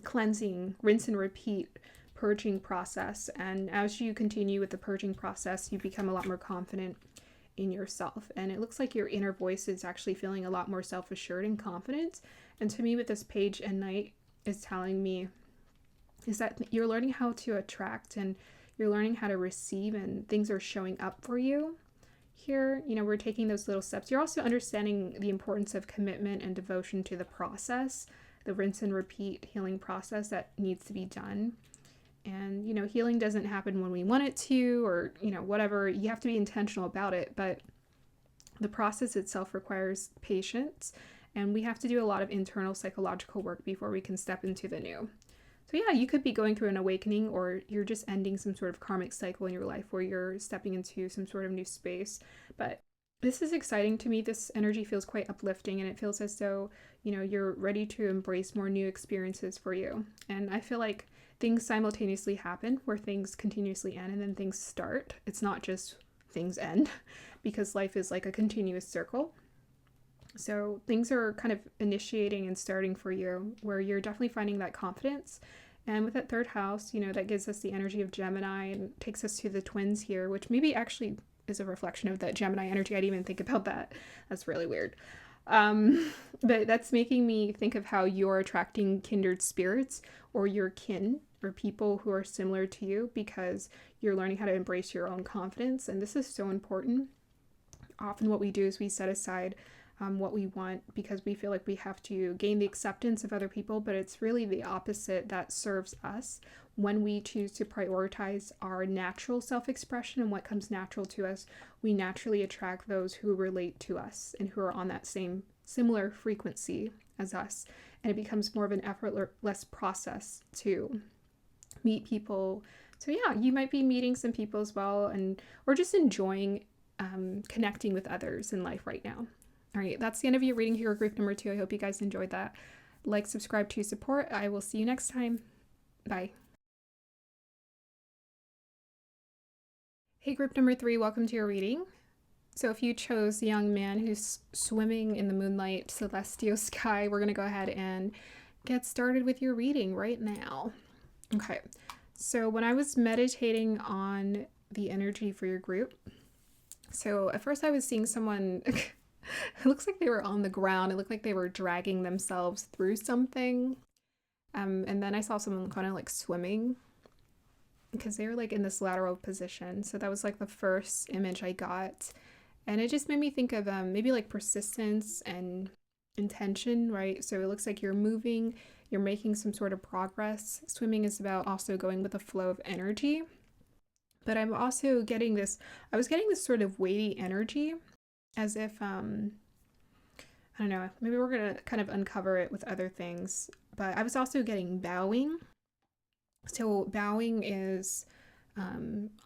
cleansing, rinse and repeat, purging process. And as you continue with the purging process, you become a lot more confident in yourself, and it looks like your inner voice is actually feeling a lot more self-assured and confident. And to me, with this Page and Knight is telling me is that you're learning how to attract, and you're learning how to receive, and things are showing up for you. Here, we're taking those little steps. You're also understanding the importance of commitment and devotion to the process, the rinse and repeat healing process that needs to be done. And, healing doesn't happen when we want it to, or, whatever. You have to be intentional about it. But the process itself requires patience, and we have to do a lot of internal psychological work before we can step into the new. So yeah, you could be going through an awakening, or you're just ending some sort of karmic cycle in your life where you're stepping into some sort of new space. But this is exciting to me. This energy feels quite uplifting, and it feels as though, you're ready to embrace more new experiences for you. And I feel like things simultaneously happen, where things continuously end and then things start. It's not just things end, because life is like a continuous circle. So things are kind of initiating and starting for you, where you're definitely finding that confidence. And with that third house, that gives us the energy of Gemini and takes us to the twins here, which maybe actually is a reflection of that Gemini energy. I didn't even think about that. That's really weird. But that's making me think of how you're attracting kindred spirits, or your kin, or people who are similar to you, because you're learning how to embrace your own confidence. And this is so important. Often what we do is we set aside what we want, because we feel like we have to gain the acceptance of other people, but it's really the opposite that serves us. When we choose to prioritize our natural self-expression and what comes natural to us, we naturally attract those who relate to us and who are on that same similar frequency as us. And it becomes more of an effortless process to meet people. So yeah, you might be meeting some people as well, or just enjoying connecting with others in life right now. All right, that's the end of your reading here, group number 2. I hope you guys enjoyed that. Like, subscribe to support. I will see you next time. Bye. Hey, group number 3, welcome to your reading. So if you chose the young man who's swimming in the moonlight celestial sky, we're going to go ahead and get started with your reading right now. Okay, so when I was meditating on the energy for your group, so at first I was seeing someone... It looks like they were on the ground. It looked like they were dragging themselves through something. And then I saw someone kind of like swimming, because they were like in this lateral position. So that was like the first image I got. And it just made me think of maybe like persistence and intention, right? So it looks like you're moving, you're making some sort of progress. Swimming is about also going with the flow of energy. But I'm also getting this, I was getting this sort of weighty energy, as if, I don't know, maybe we're going to kind of uncover it with other things. But I was also getting bowing. So bowing is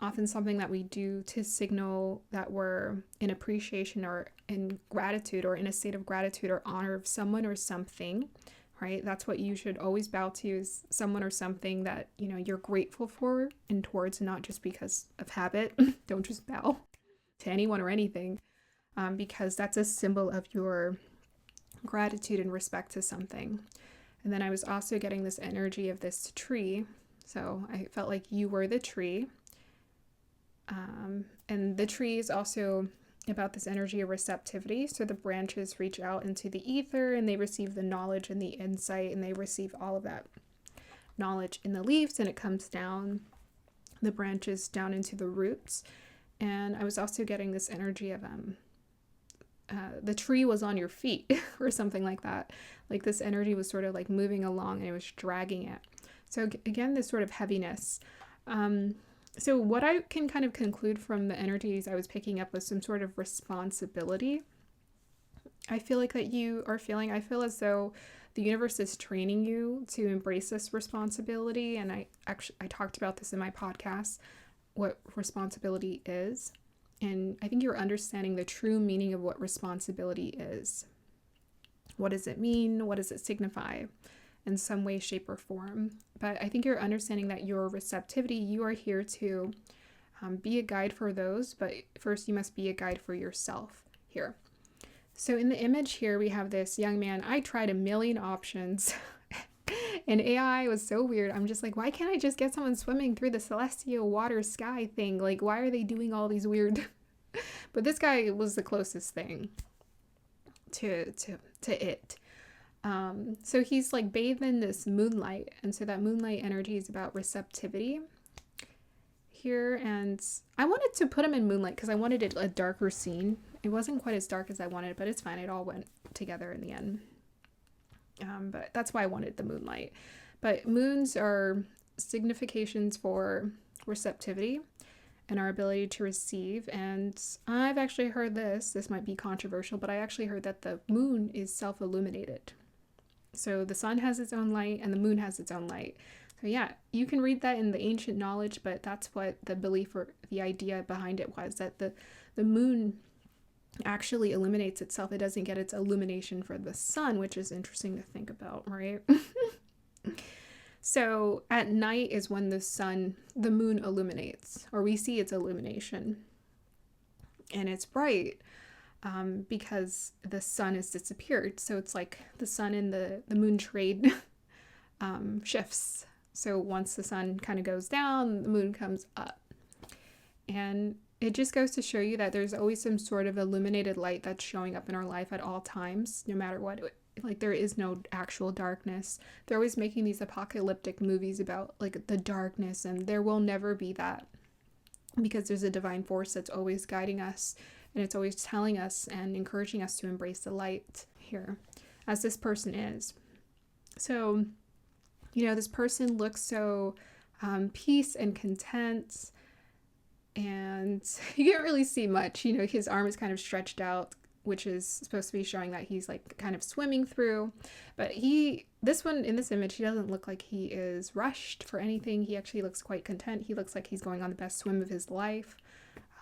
often something that we do to signal that we're in appreciation or in gratitude, or in a state of gratitude or honor of someone or something, right? That's what you should always bow to, is someone or something that, you're grateful for and towards, not just because of habit. Don't just bow to anyone or anything. Because that's a symbol of your gratitude and respect to something. And then I was also getting this energy of this tree. So I felt like you were the tree. And the tree is also about this energy of receptivity. So the branches reach out into the ether, and they receive the knowledge and the insight, and they receive all of that knowledge in the leaves, and it comes down the branches down into the roots. And I was also getting this energy of the tree was on your feet or something like that. Like this energy was sort of like moving along, and it was dragging it. So again, this sort of heaviness. So what I can kind of conclude from the energies I was picking up was some sort of responsibility. I feel like that you are feeling, I feel as though the universe is training you to embrace this responsibility. And I talked about this in my podcast, what responsibility is. And I think you're understanding the true meaning of what responsibility is. What does it mean? What does it signify in some way, shape, or form? But I think you're understanding that your receptivity, you are here to be a guide for those, but first you must be a guide for yourself here. So in the image here, we have this young man. I tried a million options. And AI was so weird. I'm just like, why can't I just get someone swimming through the celestial water sky thing? Like, why are they doing all these weird... But this guy was the closest thing to it. So he's like bathed in this moonlight, and so that moonlight energy is about receptivity here. And I wanted to put him in moonlight because I wanted it a darker scene. It wasn't quite as dark as I wanted, but it's fine. It all went together in the end. But that's why I wanted the moonlight. But moons are significations for receptivity and our ability to receive. And I've actually heard this might be controversial, but I actually heard that the moon is self-illuminated. So the sun has its own light and the moon has its own light. So yeah, you can read that in the ancient knowledge, but that's what the belief or the idea behind it was, that the moon actually illuminates itself. It doesn't get its illumination for the sun, which is interesting to think about, right? So at night is when the moon illuminates, or we see its illumination. And it's bright because the sun has disappeared. So it's like the sun and the moon trade shifts. So once the sun kind of goes down, the moon comes up. And it just goes to show you that there's always some sort of illuminated light that's showing up in our life at all times, no matter what. Like, there is no actual darkness. They're always making these apocalyptic movies about like the darkness, and there will never be that, because there's a divine force that's always guiding us, and it's always telling us and encouraging us to embrace the light here, as this person is. So, this person looks so peace and content, and you can't really see much. His arm is kind of stretched out, which is supposed to be showing that he's like kind of swimming through. But this one in this image, he doesn't look like he is rushed for anything. He actually looks quite content. He looks like he's going on the best swim of his life.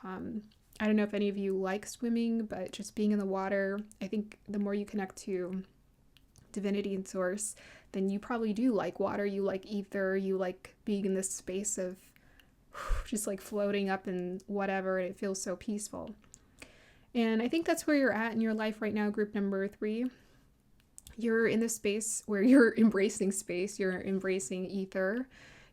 I don't know if any of you like swimming, but just being in the water, I think the more you connect to divinity and source, then you probably do like water. You like ether. You like being in this space of just like floating up and whatever, and it feels so peaceful. And I think that's where you're at in your life right now, group number 3. You're in this space where you're embracing space, you're embracing ether,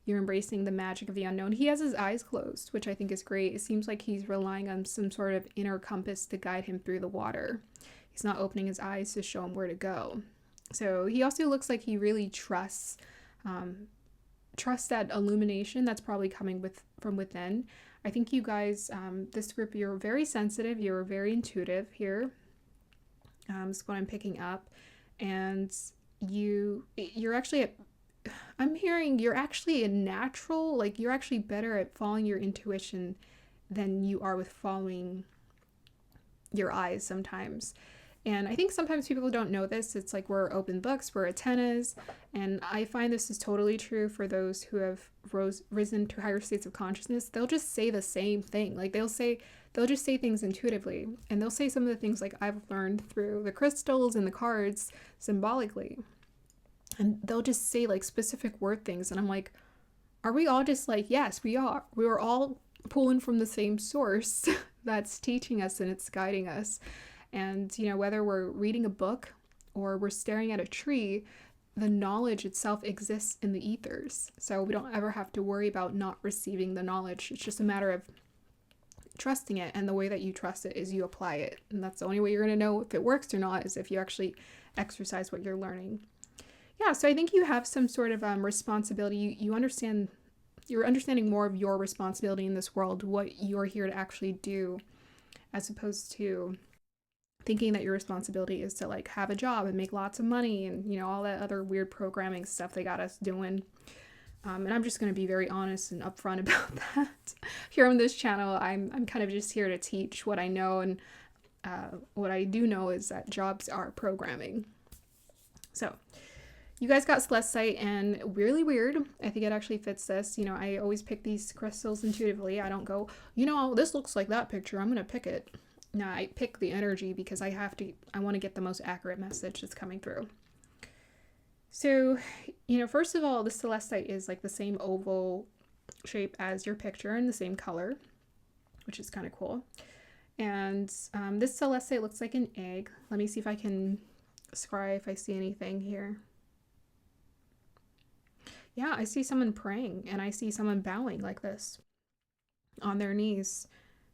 you're embracing the magic of the unknown. He has his eyes closed, which I think is great. It seems like he's relying on some sort of inner compass to guide him through the water. He's not opening his eyes to show him where to go. So he also looks like he really trusts that illumination that's probably coming from within. I think you guys, this group, you're very sensitive, you're very intuitive here, is what I'm picking up. And you're actually, I'm hearing you're actually a natural, like you're actually better at following your intuition than you are with following your eyes sometimes. And I think sometimes people don't know this. It's like we're open books, we're antennas. And I find this is totally true for those who have risen to higher states of consciousness. They'll just say the same thing. Like they'll just say things intuitively. And they'll say some of the things like I've learned through the crystals and the cards symbolically. And they'll just say like specific word things. And I'm like, are we all just like, yes, we are. We are all pulling from the same source that's teaching us and it's guiding us. And, whether we're reading a book or we're staring at a tree, the knowledge itself exists in the ethers. So we don't ever have to worry about not receiving the knowledge. It's just a matter of trusting it. And the way that you trust it is you apply it. And that's the only way you're going to know if it works or not, is if you actually exercise what you're learning. Yeah, so I think you have some sort of responsibility. You're understanding more of your responsibility in this world, what you're here to actually do, as opposed to thinking that your responsibility is to like have a job and make lots of money and all that other weird programming stuff they got us doing. And I'm just going to be very honest and upfront about that. Here on this channel, I'm kind of just here to teach what I know, and what I do know is that jobs are programming. So you guys got Celestite, and really weird. I think it actually fits this. I always pick these crystals intuitively. I don't go, this looks like that picture, I'm going to pick it. No, I pick the energy because I want to get the most accurate message that's coming through. So, first of all, the Celestite is like the same oval shape as your picture and the same color, which is kind of cool. And this Celestite looks like an egg. Let me see if I can scry if I see anything here. Yeah, I see someone praying, and I see someone bowing like this on their knees,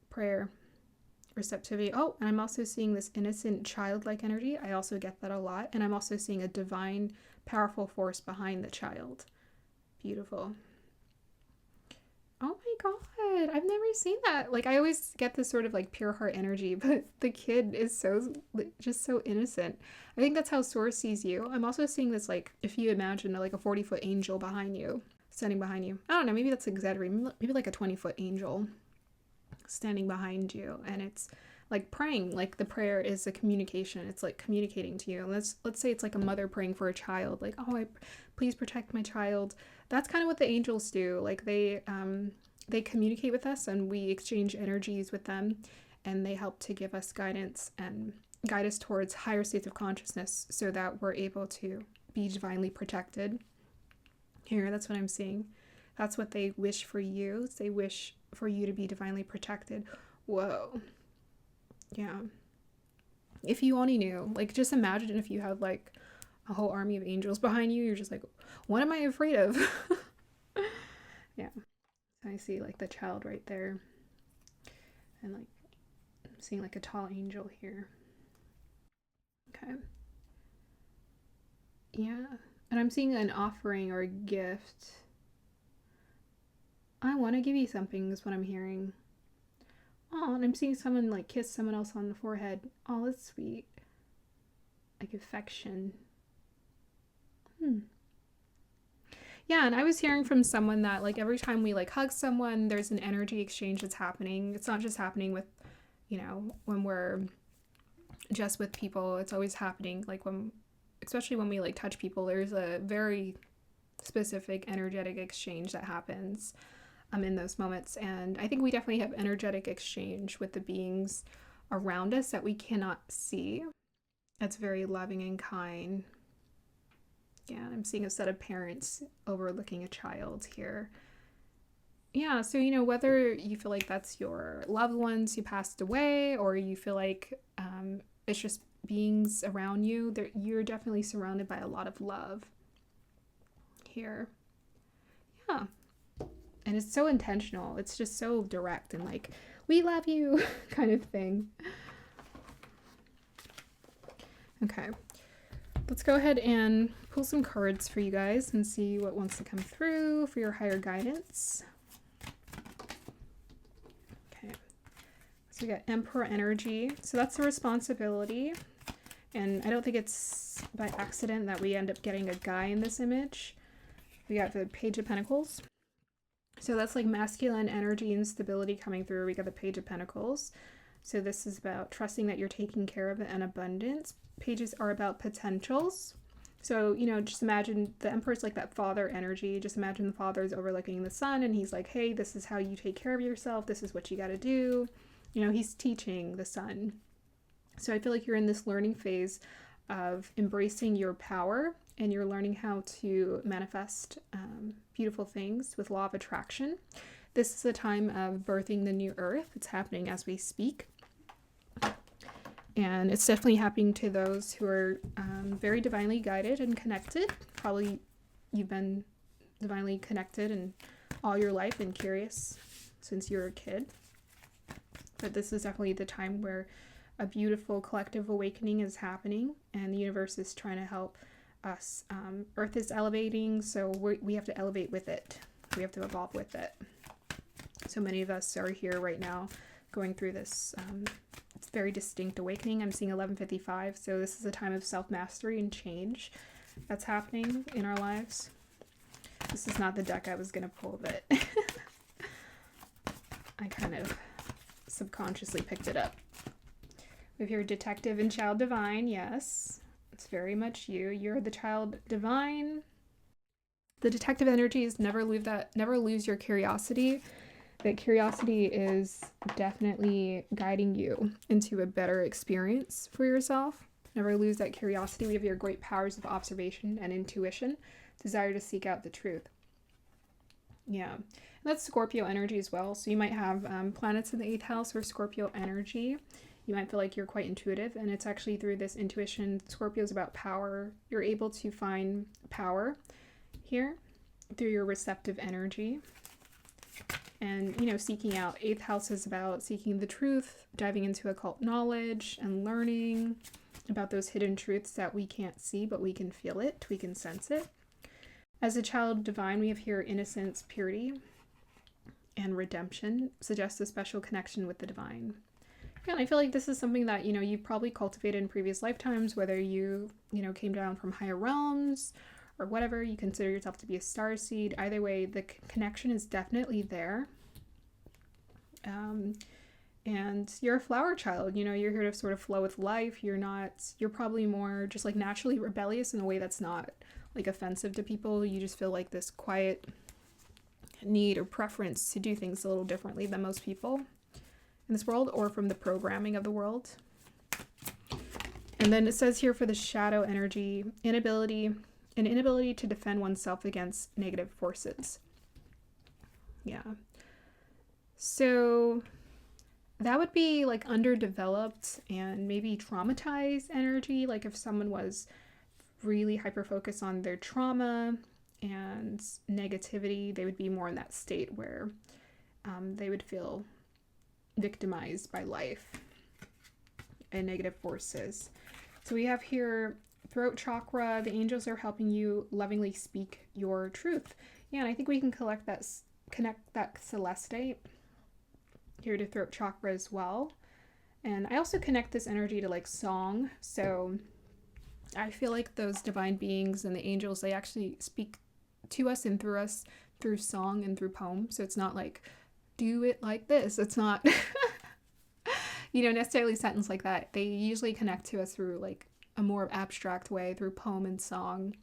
prayer. receptivity. Oh, and I'm also seeing this innocent childlike energy. I also get that a lot. And I'm also seeing a divine, powerful force behind the child. Beautiful. Oh my god, I've never seen that. Like, I always get this sort of like pure heart energy, but the kid is just so innocent. I think that's how Source sees you. I'm also seeing this, like, if you imagine like a 40-foot angel behind you, standing behind you. I don't know, maybe that's exaggerating. Maybe like a 20-foot angel standing behind you, and it's like praying. Like, the prayer is a communication. It's like communicating to you. Let's say it's like a mother praying for a child, like, oh, please protect my child. That's kind of what the angels do. Like, they communicate with us, and we exchange energies with them, and they help to give us guidance and guide us towards higher states of consciousness so that we're able to be divinely protected. Here, that's what I'm seeing. That's what they wish for you. They wish for you to be divinely protected. Whoa. Yeah. If you only knew. Like, just imagine if you had like a whole army of angels behind you. You're just like, what am I afraid of? Yeah. I see like the child right there. And like, I'm seeing like a tall angel here. Okay. Yeah. And I'm seeing an offering or a gift. I want to give you something is what I'm hearing. Oh, and I'm seeing someone like kiss someone else on the forehead. Oh, that's sweet. Like affection. Yeah, and I was hearing from someone that like every time we like hug someone, there's an energy exchange that's happening. It's not just happening with, when we're just with people. It's always happening like especially when we like touch people, there's a very specific energetic exchange that happens in those moments. And I think we definitely have energetic exchange with the beings around us that we cannot see. That's very loving and kind. Yeah, I'm seeing a set of parents overlooking a child here. Yeah, so whether you feel like that's your loved ones who passed away, or you feel like it's just beings around you, you're definitely surrounded by a lot of love here. Yeah. And it's so intentional. It's just so direct and like, we love you kind of thing. Okay. Let's go ahead and pull some cards for you guys and see what wants to come through for your higher guidance. Okay. So we got Emperor energy. So that's the responsibility. And I don't think it's by accident that we end up getting a guy in this image. We got the Page of Pentacles. So that's like masculine energy and stability coming through. We got the Page of Pentacles. So this is about trusting that you're taking care of it and abundance. Pages are about potentials. So, just imagine the Emperor's like that father energy. Just imagine the father's overlooking the son and he's like, hey, this is how you take care of yourself. This is what you got to do. He's teaching the son. So I feel like you're in this learning phase of embracing your power, and you're learning how to manifest beautiful things with law of attraction. This is a time of birthing the new earth. It's happening as we speak. And it's definitely happening to those who are very divinely guided and connected. Probably you've been divinely connected in all your life and curious since you were a kid. But this is definitely the time where a beautiful collective awakening is happening, and the universe is trying to help us. Earth is elevating, so we have to elevate with it. We have to evolve with it. So many of us are here right now going through this it's very distinct awakening. I'm seeing 1155, so this is a time of self-mastery and change that's happening in our lives. This is not the deck I was going to pull, but I kind of subconsciously picked it up. We have your Detective and Child Divine. Yes, it's very much you. You're the Child Divine. The Detective energy is never lose your curiosity. That curiosity is definitely guiding you into a better experience for yourself. Never lose that curiosity. We have your great powers of observation and intuition, desire to seek out the truth. Yeah, and that's Scorpio energy as well. So you might have planets in the 8th house or Scorpio energy. You might feel like you're quite intuitive, and it's actually through this intuition. Scorpio is about power. You're able to find power here through your receptive energy. And, seeking out. 8th house is about seeking the truth, diving into occult knowledge and learning about those hidden truths that we can't see, but we can feel it, we can sense it. As a child divine, we have here innocence, purity, and redemption. Suggests a special connection with the divine. And I feel like this is something that, you've probably cultivated in previous lifetimes, whether you, came down from higher realms or whatever, you consider yourself to be a starseed. Either way, the connection is definitely there. And you're a flower child, you're here to sort of flow with life. You're probably more just like naturally rebellious in a way that's not like offensive to people. You just feel like this quiet need or preference to do things a little differently than most people in this world, or from the programming of the world. And then it says here for the shadow energy, inability to defend oneself against negative forces. Yeah. So that would be like underdeveloped and maybe traumatized energy. Like if someone was really hyper-focused on their trauma and negativity, they would be more in that state where they would feel victimized by life and negative forces. So we have here throat chakra. The angels are helping you lovingly speak your truth. Yeah, and I think we can connect that celestite here to throat chakra as well. And I also connect this energy to like song. So I feel like those divine beings and the angels, they actually speak to us and through us through song and through poem. So it's not like, do it like this. It's not, necessarily sentence like that. They usually connect to us through like a more abstract way, through poem and song.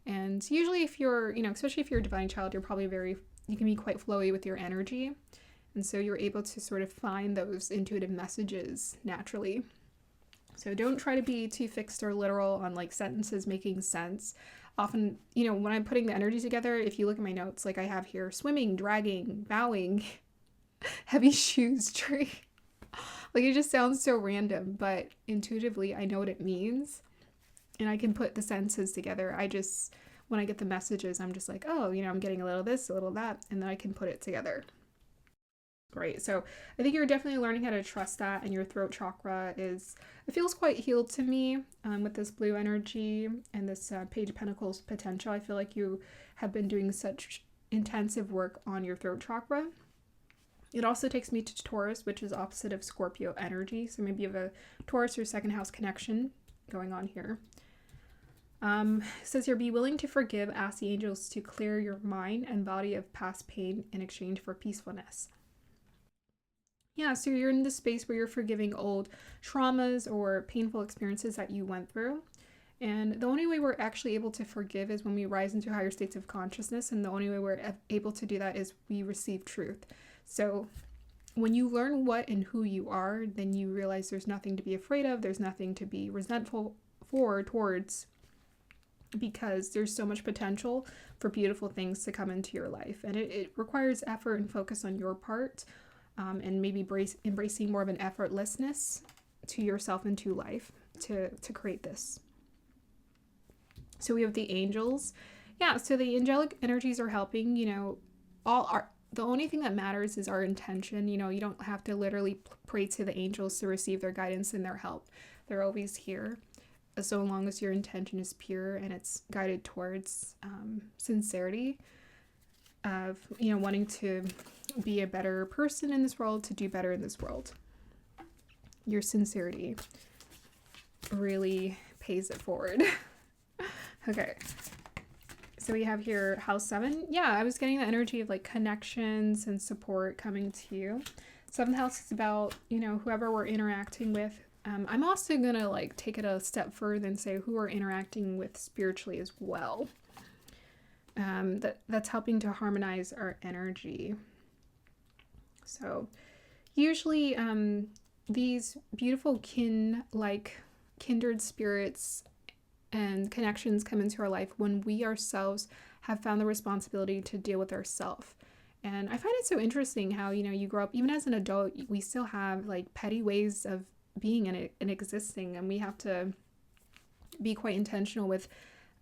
And usually if you're, especially if you're a divine child, you're probably you can be quite flowy with your energy. And so you're able to sort of find those intuitive messages naturally. So don't try to be too fixed or literal on like sentences making sense. Often, when I'm putting the energy together, if you look at my notes, like I have here swimming, dragging, bowing, heavy shoes, tree. Like it just sounds so random, but intuitively I know what it means. And I can put the sentences together. When I get the messages, I'm just like, oh, I'm getting a little this, a little that, and then I can put it together. Great. So I think you're definitely learning how to trust that, and your throat chakra it feels quite healed to me with this blue energy and this Page of Pentacles potential. I feel like you have been doing such intensive work on your throat chakra. It also takes me to Taurus, which is opposite of Scorpio energy. So maybe you have a Taurus or second house connection going on here. It says here, be willing to forgive, ask the angels to clear your mind and body of past pain in exchange for peacefulness. Yeah, so you're in this space where you're forgiving old traumas or painful experiences that you went through. And the only way we're actually able to forgive is when we rise into higher states of consciousness. And the only way we're able to do that is we receive truth. So when you learn what and who you are, then you realize there's nothing to be afraid of. There's nothing to be resentful towards, because there's so much potential for beautiful things to come into your life. And it requires effort and focus on your part, and maybe embracing more of an effortlessness to yourself and to life to create this. So we have the angels. Yeah, so the angelic energies are helping, the only thing that matters is our intention. You don't have to literally pray to the angels to receive their guidance and their help. They're always here, so long as your intention is pure and it's guided towards sincerity of, wanting to be a better person in this world, to do better in this world. Your sincerity really pays it forward. Okay. So we have here house 7. Yeah, I was getting the energy of like connections and support coming to you. 7th house is about, whoever we're interacting with. I'm also going to like take it a step further and say who we're interacting with spiritually as well. That's helping to harmonize our energy. So usually these beautiful kindred spirits and connections come into our life when we ourselves have found the responsibility to deal with ourselves. And I find it so interesting how, you grow up, even as an adult, we still have like petty ways of being and existing, and we have to be quite intentional with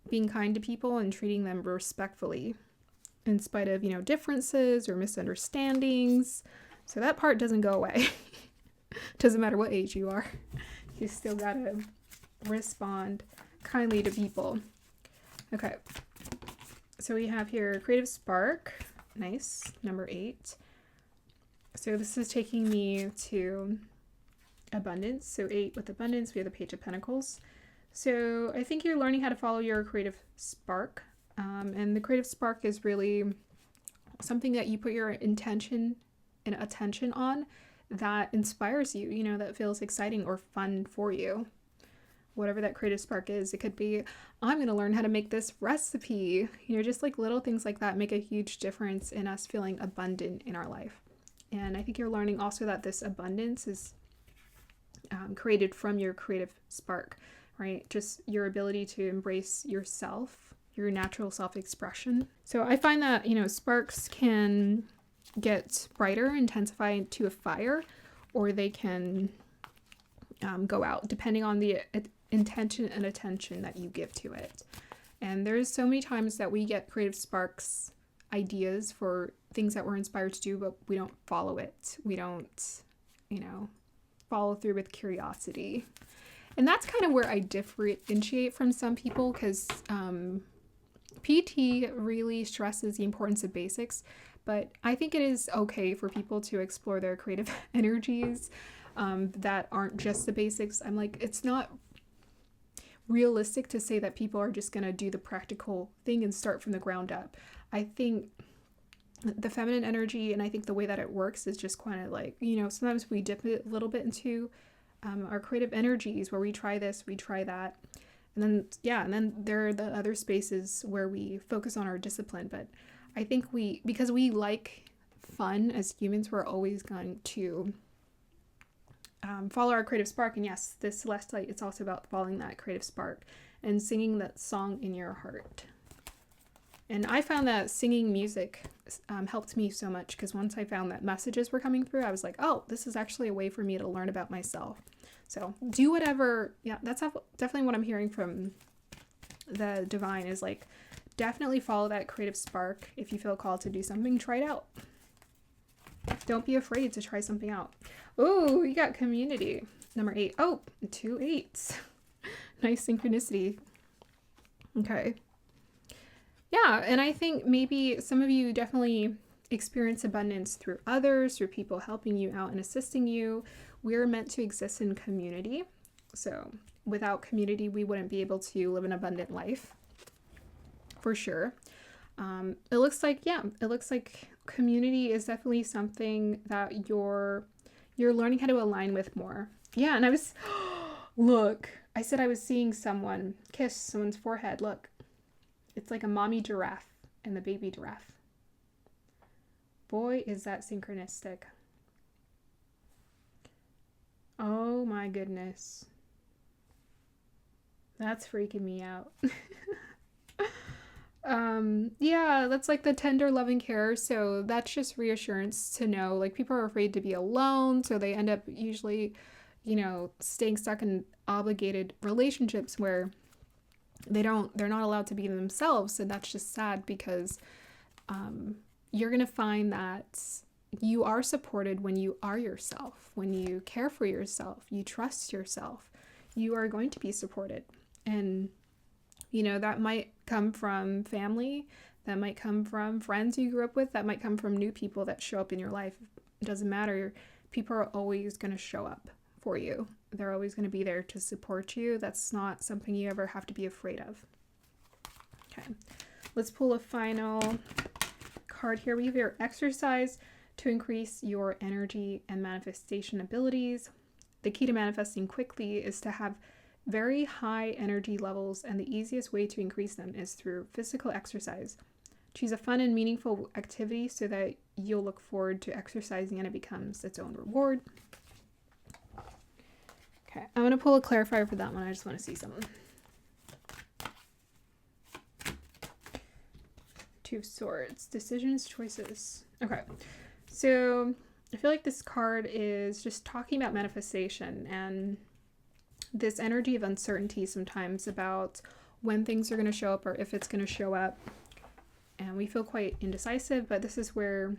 being kind to people and treating them respectfully. in spite of, differences or misunderstandings. So that part doesn't go away. Doesn't matter what age you are. You still gotta respond kindly to people. Okay. So we have here Creative Spark. Nice. Number 8. So this is taking me to abundance. So 8 with abundance, we have the Page of Pentacles. So I think you're learning how to follow your creative spark. And the creative spark is really something that you put your intention and attention on that inspires you, that feels exciting or fun for you. Whatever that creative spark is, it could be, I'm going to learn how to make this recipe. Just like little things like that make a huge difference in us feeling abundant in our life. And I think you're learning also that this abundance is created from your creative spark, right? Just your ability to embrace yourself, your natural self-expression. So I find that, sparks can get brighter, intensify to a fire, or they can go out depending on the intention and attention that you give to it. And there's so many times that we get creative sparks, ideas for things that we're inspired to do, but we don't follow it. We don't, follow through with curiosity. And that's kind of where I differentiate from some people, because PT really stresses the importance of basics, but I think it is okay for people to explore their creative energies that aren't just the basics. I'm like, it's not realistic to say that people are just going to do the practical thing and start from the ground up. I think the feminine energy, and I think the way that it works is just kind of like, sometimes we dip a little bit into our creative energies where we try this, we try that. And then there are the other spaces where we focus on our discipline. But I think because we like fun as humans, we're always going to follow our creative spark. And yes, this Celestite, it's also about following that creative spark and singing that song in your heart. And I found that singing music helped me so much, because once I found that messages were coming through, I was like, oh, this is actually a way for me to learn about myself. So do whatever. Yeah, that's definitely what I'm hearing from the divine is like, definitely follow that creative spark. If you feel called to do something, try it out. Don't be afraid to try something out. Oh, you got community. Number 8. Oh, 2 8s. Nice synchronicity. Okay. Yeah, and I think maybe some of you definitely experience abundance through others, through people helping you out and assisting you. We're meant to exist in community. So without community, we wouldn't be able to live an abundant life. For sure. It looks like community is definitely something that you're learning how to align with more. Yeah, and look, I said I was seeing someone kiss someone's forehead. Look, it's like a mommy giraffe and the baby giraffe. Boy, is that synchronistic. Oh my goodness. That's freaking me out. Yeah, that's like the tender loving care. So that's just reassurance to know, like, people are afraid to be alone, so they end up usually, staying stuck in obligated relationships where they're not allowed to be themselves. And that's just sad, because you're gonna find that you are supported when you are yourself, when you care for yourself, you trust yourself, you are going to be supported. And that might come from family, that might come from friends you grew up with, that might come from new people that show up in your life. It doesn't matter. People are always going to show up for you. They're always going to be there to support you. That's not something you ever have to be afraid of. Okay, let's pull a final card here. We have your exercise to increase your energy and manifestation abilities. The key to manifesting quickly is to have very high energy levels, and the easiest way to increase them is through physical exercise. Choose a fun and meaningful activity so that you'll look forward to exercising and it becomes its own reward. Okay, I'm going to pull a clarifier for that one. I just want to see something. 2 of Swords. Decisions, choices. Okay, so I feel like this card is just talking about manifestation and this energy of uncertainty sometimes about when things are going to show up or if it's going to show up. and we feel quite indecisive, but this is where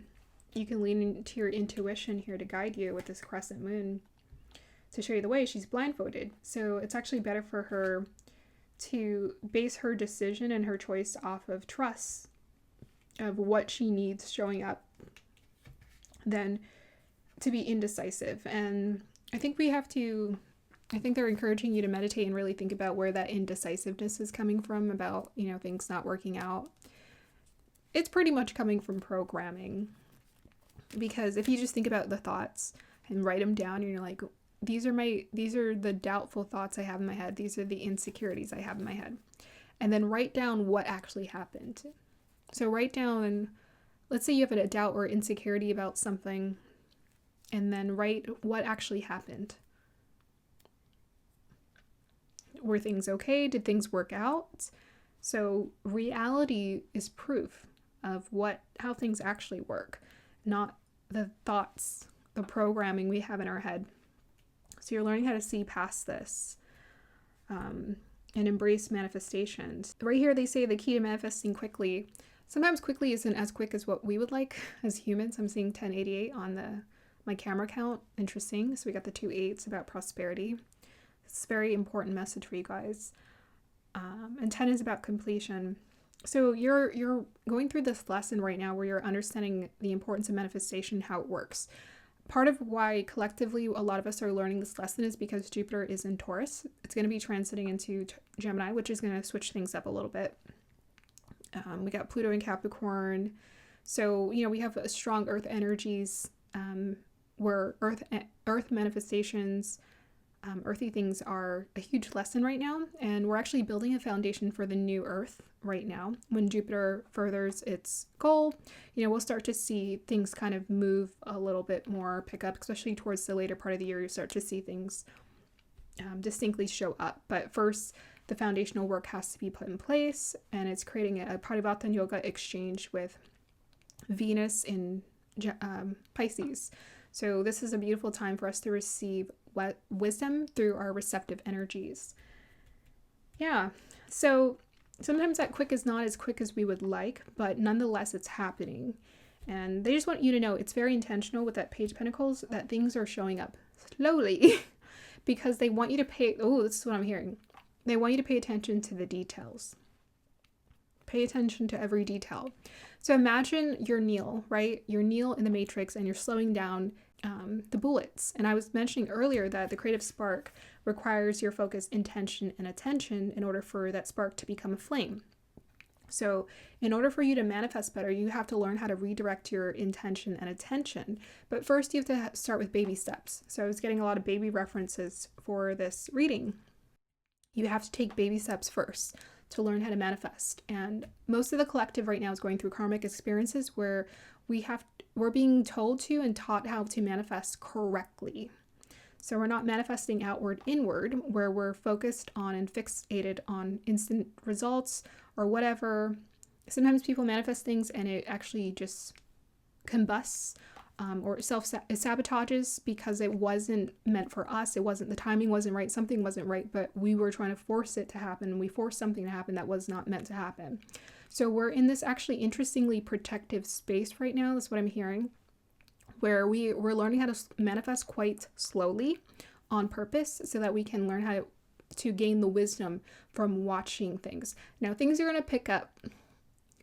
you can lean into your intuition here to guide you with this crescent moon to show you the way. She's blindfolded, so it's actually better for her to base her decision and her choice off of trust of what she needs showing up than to be indecisive. And I think they're encouraging you to meditate and really think about where that indecisiveness is coming from about, things not working out. It's pretty much coming from programming, because if you just think about the thoughts and write them down, and you're like, these are the doubtful thoughts I have in my head. These are the insecurities I have in my head. And then write down what actually happened. So write down, let's say you have a doubt or insecurity about something, and then write what actually happened. Were things okay? Did things work out? So reality is proof of how things actually work, not the thoughts, the programming we have in our head. So you're learning how to see past this and embrace manifestations. Right here, they say the key to manifesting quickly. Sometimes quickly isn't as quick as what we would like as humans. I'm seeing 1088 on my camera count. Interesting. So we got the 2 8s about prosperity. It's a very important message for you guys. And 10 is about completion. So you're going through this lesson right now where you're understanding the importance of manifestation, how it works. Part of why collectively a lot of us are learning this lesson is because Jupiter is in Taurus. It's going to be transiting into Gemini, which is going to switch things up a little bit. We got Pluto in Capricorn. So, we have a strong earth energies where earth manifestations, earthy things are a huge lesson right now. And we're actually building a foundation for the new earth right now. When Jupiter furthers its goal, we'll start to see things kind of move a little bit more, pick up, especially towards the later part of the year. You start to see things distinctly show up. But first, the foundational work has to be put in place, and it's creating a Parivartana Yoga exchange with Venus in Pisces. So this is a beautiful time for us to receive wisdom through our receptive energies. Yeah, so sometimes that quick is not as quick as we would like, but nonetheless, it's happening. And they just want you to know it's very intentional with that Page of Pentacles that things are showing up slowly because they want you to this is what I'm hearing. They want you to pay attention to the details. Pay attention to every detail. So imagine you're Neo, right? You're Neo in the Matrix and you're slowing down the bullets. And I was mentioning earlier that the creative spark requires your focus, intention, and attention in order for that spark to become a flame. So in order for you to manifest better, you have to learn how to redirect your intention and attention. But first you have to start with baby steps. So I was getting a lot of baby references for this reading. You have to take baby steps first to learn how to manifest. And most of the collective right now is going through karmic experiences where we're being told to and taught how to manifest correctly. So we're not manifesting outward inward, where we're focused on and fixated on instant results or whatever. Sometimes people manifest things and it actually just combusts or self-sabotages because it wasn't meant for us. The timing wasn't right. Something wasn't right, but we were trying to force it to happen. We forced something to happen that was not meant to happen. So we're in this actually interestingly protective space right now. That's what I'm hearing, where we're learning how to manifest quite slowly on purpose so that we can learn how to gain the wisdom from watching things. Now, things are going to pick up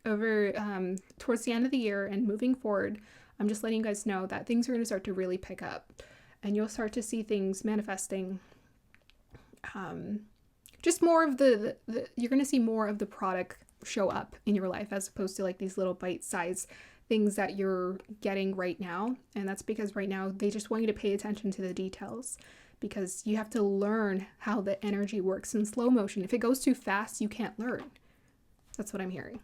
over towards the end of the year and moving forward. I'm just letting you guys know that things are going to start to really pick up and you'll start to see things manifesting. Just more of you're going to see more of the product show up in your life as opposed to like these little bite-sized things that you're getting right now. And that's because right now they just want you to pay attention to the details because you have to learn how the energy works in slow motion. If it goes too fast, you can't learn. That's what I'm hearing.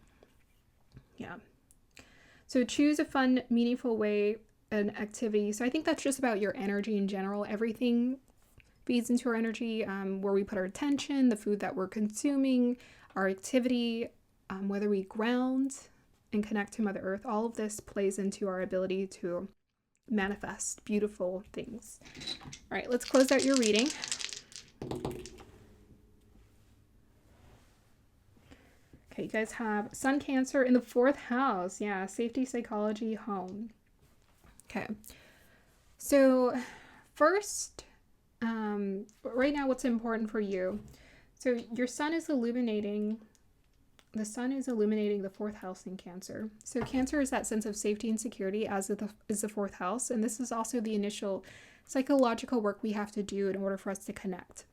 Yeah. So choose a fun, meaningful way, an activity. So I think that's just about your energy in general. Everything feeds into our energy, where we put our attention, the food that we're consuming, our activity, whether we ground and connect to Mother Earth. All of this plays into our ability to manifest beautiful things. All right, let's close out your reading. Okay, guys have Sun Cancer in the 4th house. Yeah, safety, psychology, home. Okay. So first, right now, what's important for you? So your sun is illuminating. The sun is illuminating the 4th house in Cancer. So Cancer is that sense of safety and security, as is the 4th house. And this is also the initial psychological work we have to do in order for us to connect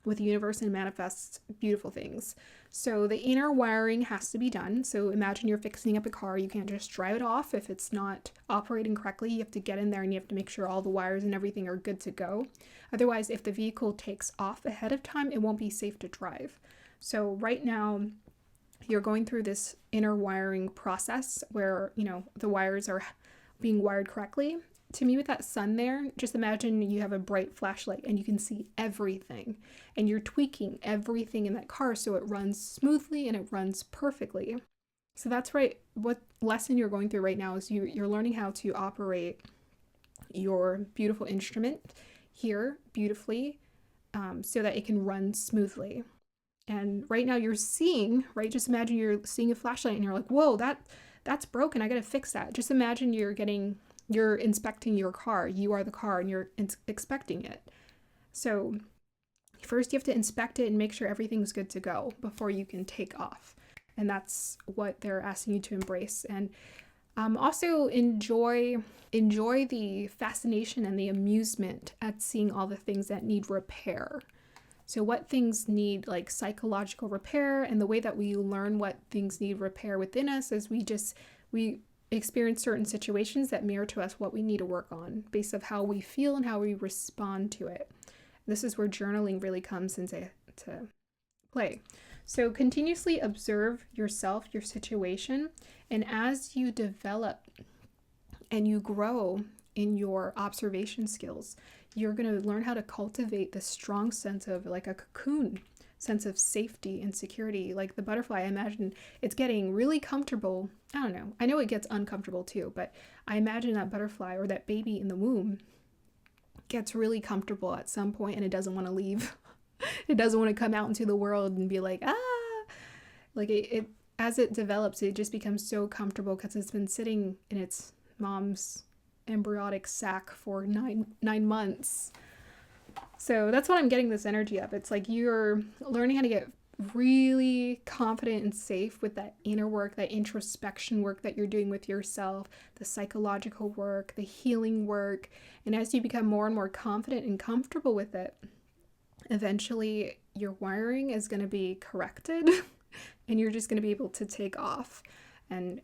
with the universe and manifest beautiful things. So the inner wiring has to be done. So imagine you're fixing up a car. You can't just drive it off if it's not operating correctly. You have to get in there and you have to make sure all the wires and everything are good to go. Otherwise, if the vehicle takes off ahead of time, it won't be safe to drive. So right now, you're going through this inner wiring process where, the wires are being wired correctly. To me, with that sun there, just imagine you have a bright flashlight and you can see everything, and you're tweaking everything in that car so it runs smoothly and it runs perfectly. So that's right. What lesson you're going through right now is you're learning how to operate your beautiful instrument here beautifully, so that it can run smoothly. And right now you're seeing, right? Just imagine you're seeing a flashlight and you're like, whoa, that's broken. I got to fix that. Just imagine you're inspecting your car. You are the car and you're inspecting it. So first you have to inspect it and make sure everything's good to go before you can take off. And that's what they're asking you to embrace. And also enjoy the fascination and the amusement at seeing all the things that need repair. So what things need like psychological repair, and the way that we learn what things need repair within us is we experience certain situations that mirror to us what we need to work on based on how we feel and how we respond to it. This is where journaling really comes into play. So continuously observe yourself, your situation, and as you develop and you grow in your observation skills, you're going to learn how to cultivate this strong sense of like a cocoon, sense of safety and security. Like the butterfly, I imagine it's getting really comfortable. I don't know. I know it gets uncomfortable too, but I imagine that butterfly or that baby in the womb gets really comfortable at some point and it doesn't want to leave. It doesn't want to come out into the world and be like, like it as it develops, it just becomes so comfortable because it's been sitting in its mom's embryonic sac for nine months. So that's what I'm getting this energy of. It's like you're learning how to get really confident and safe with that inner work, that introspection work that you're doing with yourself, the psychological work, the healing work. And as you become more and more confident and comfortable with it, eventually your wiring is going to be corrected and you're just going to be able to take off. And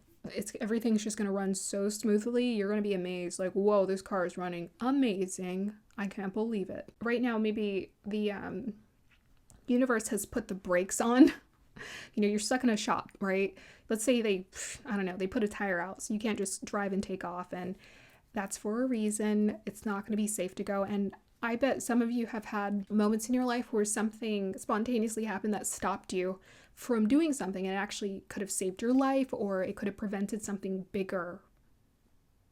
everything's just going to run so smoothly. You're going to be amazed. Like, whoa, this car is running amazing. I can't believe it. Right now, maybe the universe has put the brakes on. You're stuck in a shop, right? Let's say they put a tire out, so you can't just drive and take off. And that's for a reason. It's not going to be safe to go. And I bet some of you have had moments in your life where something spontaneously happened that stopped you from doing something, and it actually could have saved your life, or it could have prevented something bigger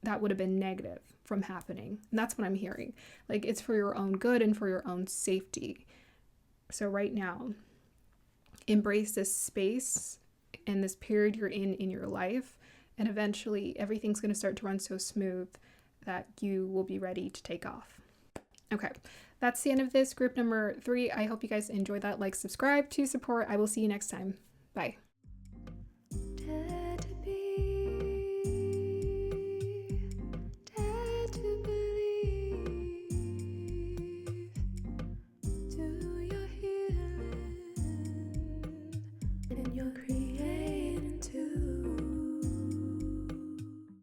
that would have been negative from happening. And that's what I'm hearing. Like, it's for your own good and for your own safety. So right now, embrace this space and this period you're in your life, and eventually everything's going to start to run so smooth that you will be ready to take off. Okay, that's the end of this group number 3. I hope you guys enjoyed that. Like, subscribe to support. I will see you next time. Bye.